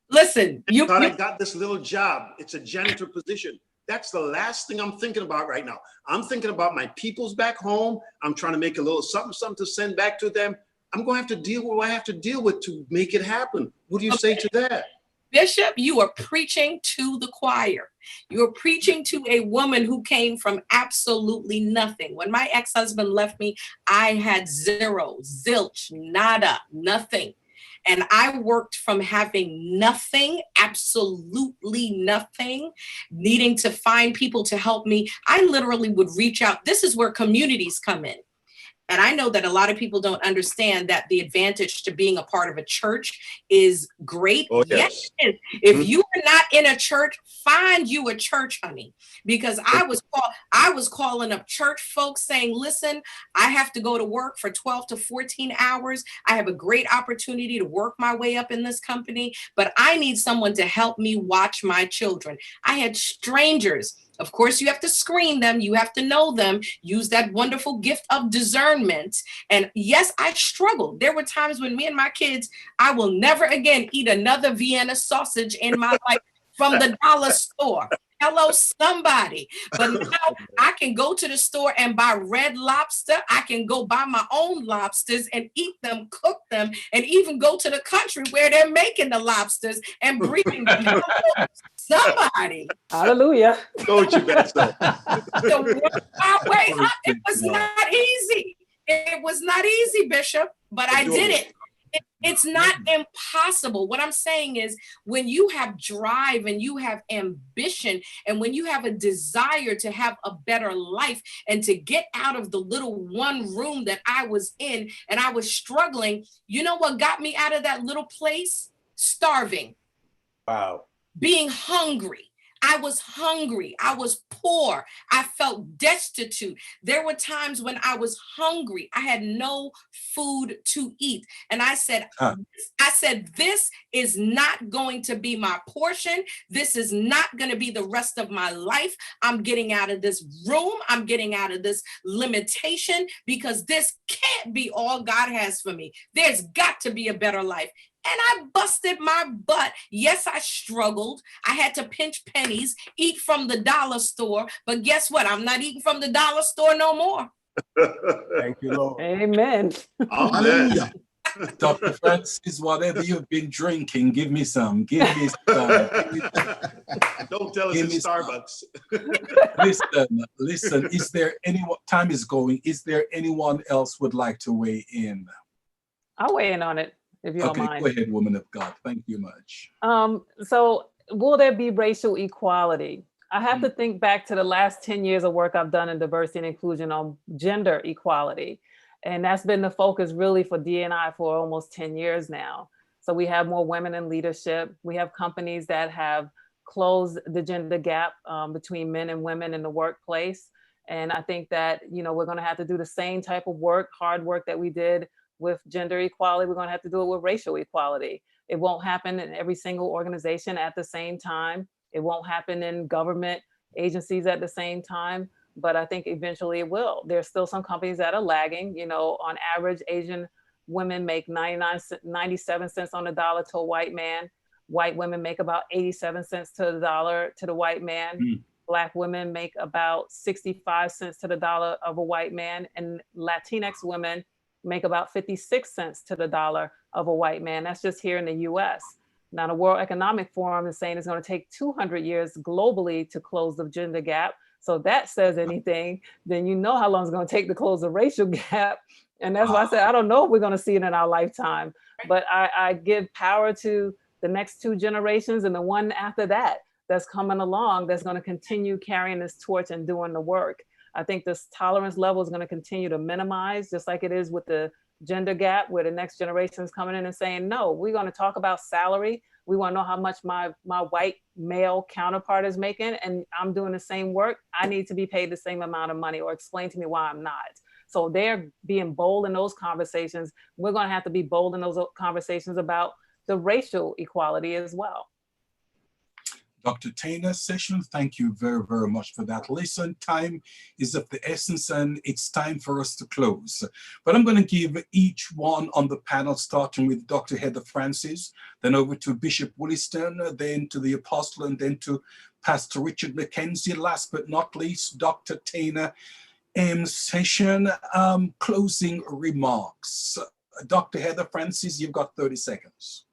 Listen, I got this little job. It's a janitor position. That's the last thing I'm thinking about right now. I'm thinking about my peoples back home. I'm trying to make a little something to send back to them. I'm going to have to deal with what I have to deal with to make it happen. What do you say to that? Bishop, you are preaching to the choir. You're preaching to a woman who came from absolutely nothing. When my ex-husband left me, I had zero, zilch, nada, nothing. And I worked from having nothing, absolutely nothing, needing to find people to help me. I literally would reach out. This is where communities come in. And I know that a lot of people don't understand that the advantage to being a part of a church is great. Oh, yes. Yes. If you are not in a church, find you a church, honey. Because I was calling up church folks saying, listen, I have to go to work for 12 to 14 hours. I have a great opportunity to work my way up in this company, but I need someone to help me watch my children. I had strangers. Of course, you have to screen them. You have to know them. Use that wonderful gift of discernment. And yes, I struggled. There were times when me and my kids, I will never again eat another Vienna sausage in my life from the dollar store. Hello, somebody. But now I can go to the store and buy Red Lobster. I can go buy my own lobsters and eat them, cook them, and even go to the country where they're making the lobsters and breeding them. Somebody. Hallelujah. Don't you bet so. So my way up, it was not easy. It was not easy, Bishop, but I did it. It's not impossible. What I'm saying is, when you have drive and you have ambition, and when you have a desire to have a better life and to get out of the little one room that I was in, and I was struggling, you know what got me out of that little place? Starving. Wow. Being hungry. I was hungry. I was poor. I felt destitute. There were times when I was hungry. I had no food to eat. And I said, this is not going to be my portion. This is not going to be the rest of my life. I'm getting out of this room. I'm getting out of this limitation, because this can't be all God has for me. There's got to be a better life. And I busted my butt. Yes, I struggled. I had to pinch pennies, eat from the dollar store. But guess what? I'm not eating from the dollar store no more. Thank you, Lord. Amen. Hallelujah. Dr. Francis, whatever you've been drinking, give me some. Give me some. Don't tell us Give it's me some. Starbucks. Listen, is there anyone, time is going, is there anyone else would like to weigh in? I'll weigh in on it, if you don't mind. Go ahead, woman of God. Thank you much. So will there be racial equality? I have to think back to the last 10 years of work I've done in diversity and inclusion on gender equality. And that's been the focus really for D&I for almost 10 years now. So we have more women in leadership. We have companies that have closed the gender gap between men and women in the workplace. And I think that, you know, we're going to have to do the same type of work, hard work that we did with gender equality. We're going to have to do it with racial equality. It won't happen in every single organization at the same time. It won't happen in government agencies at the same time, but I think eventually it will. There's still some companies that are lagging. You know, on average, Asian women make 97 cents on the dollar to a white man. White women make about 87 cents to the dollar to the white man. Black women make about 65 cents to the dollar of a white man. And Latinx women make about 56 cents to the dollar of a white man. That's just here in the US. Now, the World Economic Forum is saying it's going to take 200 years globally to close the gender gap. So if that says anything, then you know how long it's going to take to close the racial gap. And that's why I said, I don't know if we're going to see it in our lifetime, but I give power to the next two generations and the one after that that's coming along that's going to continue carrying this torch and doing the work. I think this tolerance level is going to continue to minimize, just like it is with the gender gap, where the next generation is coming in and saying, no, we're going to talk about salary. We want to know how much my white male counterpart is making, and I'm doing the same work. I need to be paid the same amount of money, or explain to me why I'm not. So they're being bold in those conversations. We're going to have to be bold in those conversations about the racial equality as well. Dr. Tana session, thank you very, very much for that. Listen, time is of the essence and it's time for us to close. But I'm going to give each one on the panel, starting with Dr. Heather Francis, then over to Bishop Williston, then to the Apostle, and then to Pastor Richard McKenzie. Last but not least, Dr. Tana session. Closing remarks. Dr. Heather Francis, you've got 30 seconds.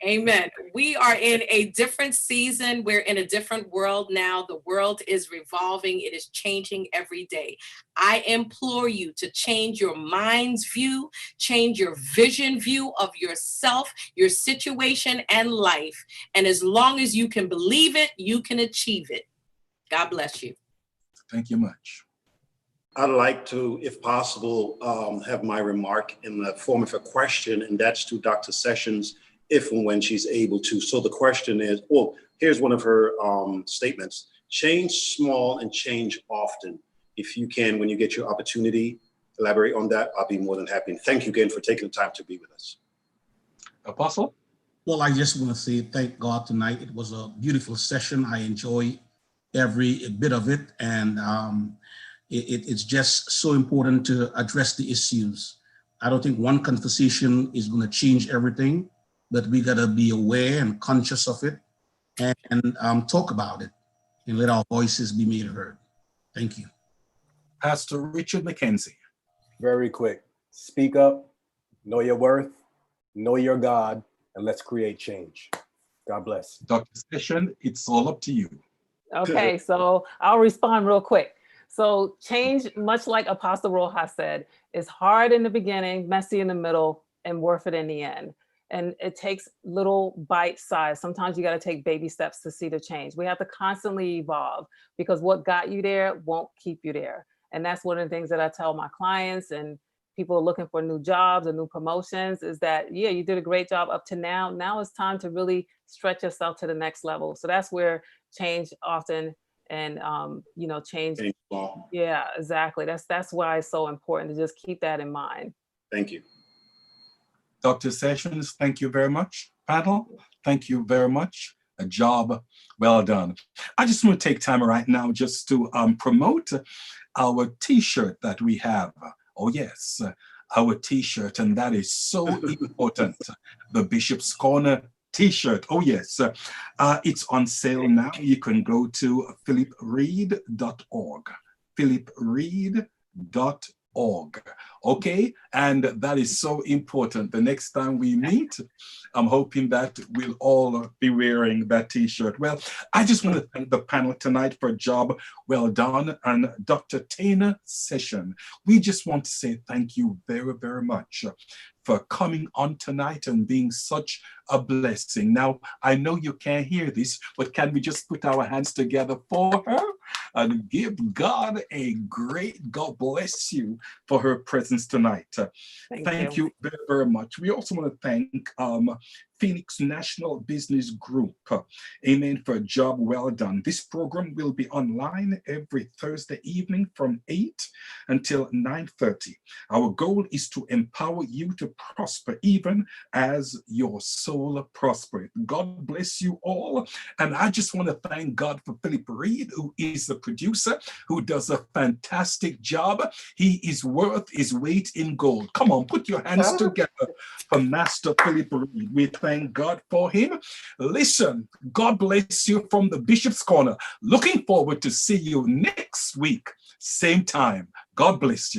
Amen. We are in a different season. We're in a different world now. The world is revolving. It is changing every day. I implore you to change your mind's view, change your vision view of yourself, your situation, and life. And as long as you can believe it, you can achieve it. God bless you. Thank you much. I'd like to, if possible, have my remark in the form of a question, and that's to Dr. Sessions, if and when she's able to. So the question is, well, here's one of her statements: change small and change often. If you can, when you get your opportunity, elaborate on that. I'll be more than happy. And thank you again for taking the time to be with us. Apostle? Well, I just want to say thank God tonight. It was a beautiful session. I enjoy every bit of it. And it's just so important to address the issues. I don't think one conversation is going to change everything, but we got to be aware and conscious of it and talk about it and let our voices be made heard. Thank you. Pastor Richard McKenzie. Very quick. Speak up, know your worth, know your God, and let's create change. God bless. Dr. Session, it's all up to you. Okay, so I'll respond real quick. So change, much like Apostle Rojas said, is hard in the beginning, messy in the middle, and worth it in the end. And it takes little bite size. Sometimes you got to take baby steps to see the change. We have to constantly evolve, because what got you there won't keep you there. And that's one of the things that I tell my clients and people are looking for new jobs or new promotions, is that, yeah, you did a great job up to now. Now it's time to really stretch yourself to the next level. So that's where change often and, change. Yeah, exactly. That's why it's so important to just keep that in mind. Thank you. Dr. Sessions, thank you very much. Panel, thank you very much. A job well done. I just want to take time right now just to promote our t-shirt that we have. Oh yes, our t-shirt, and that is so important. The Bishop's Corner t-shirt. Oh yes, it's on sale now. You can go to philippreed.org. philippreed.org. Okay, and that is so important. The next time we meet, I'm hoping that we'll all be wearing that t-shirt. Well, I just want to thank the panel tonight for a job well done, and Dr. Tana session. We just want to say thank you very, very much for coming on tonight and being such a blessing. Now, I know you can't hear this, but can we just put our hands together for her and give God a great God bless you for her presence tonight. Thank you very, very much. We also want to thank Phoenix National Business Group, amen, for a job well done. This program will be online every Thursday evening from 8 until 9:30. Our goal is to empower you to prosper even as your soul prospers. God bless you all. And I just want to thank God for Philip Reed, who is the producer, who does a fantastic job. He is worth his weight in gold. Come on, put your hands together for Master Philip Reed. We thank God for him. Listen, God bless you from the Bishop's Corner. Looking forward to see you next week, same time. God bless you.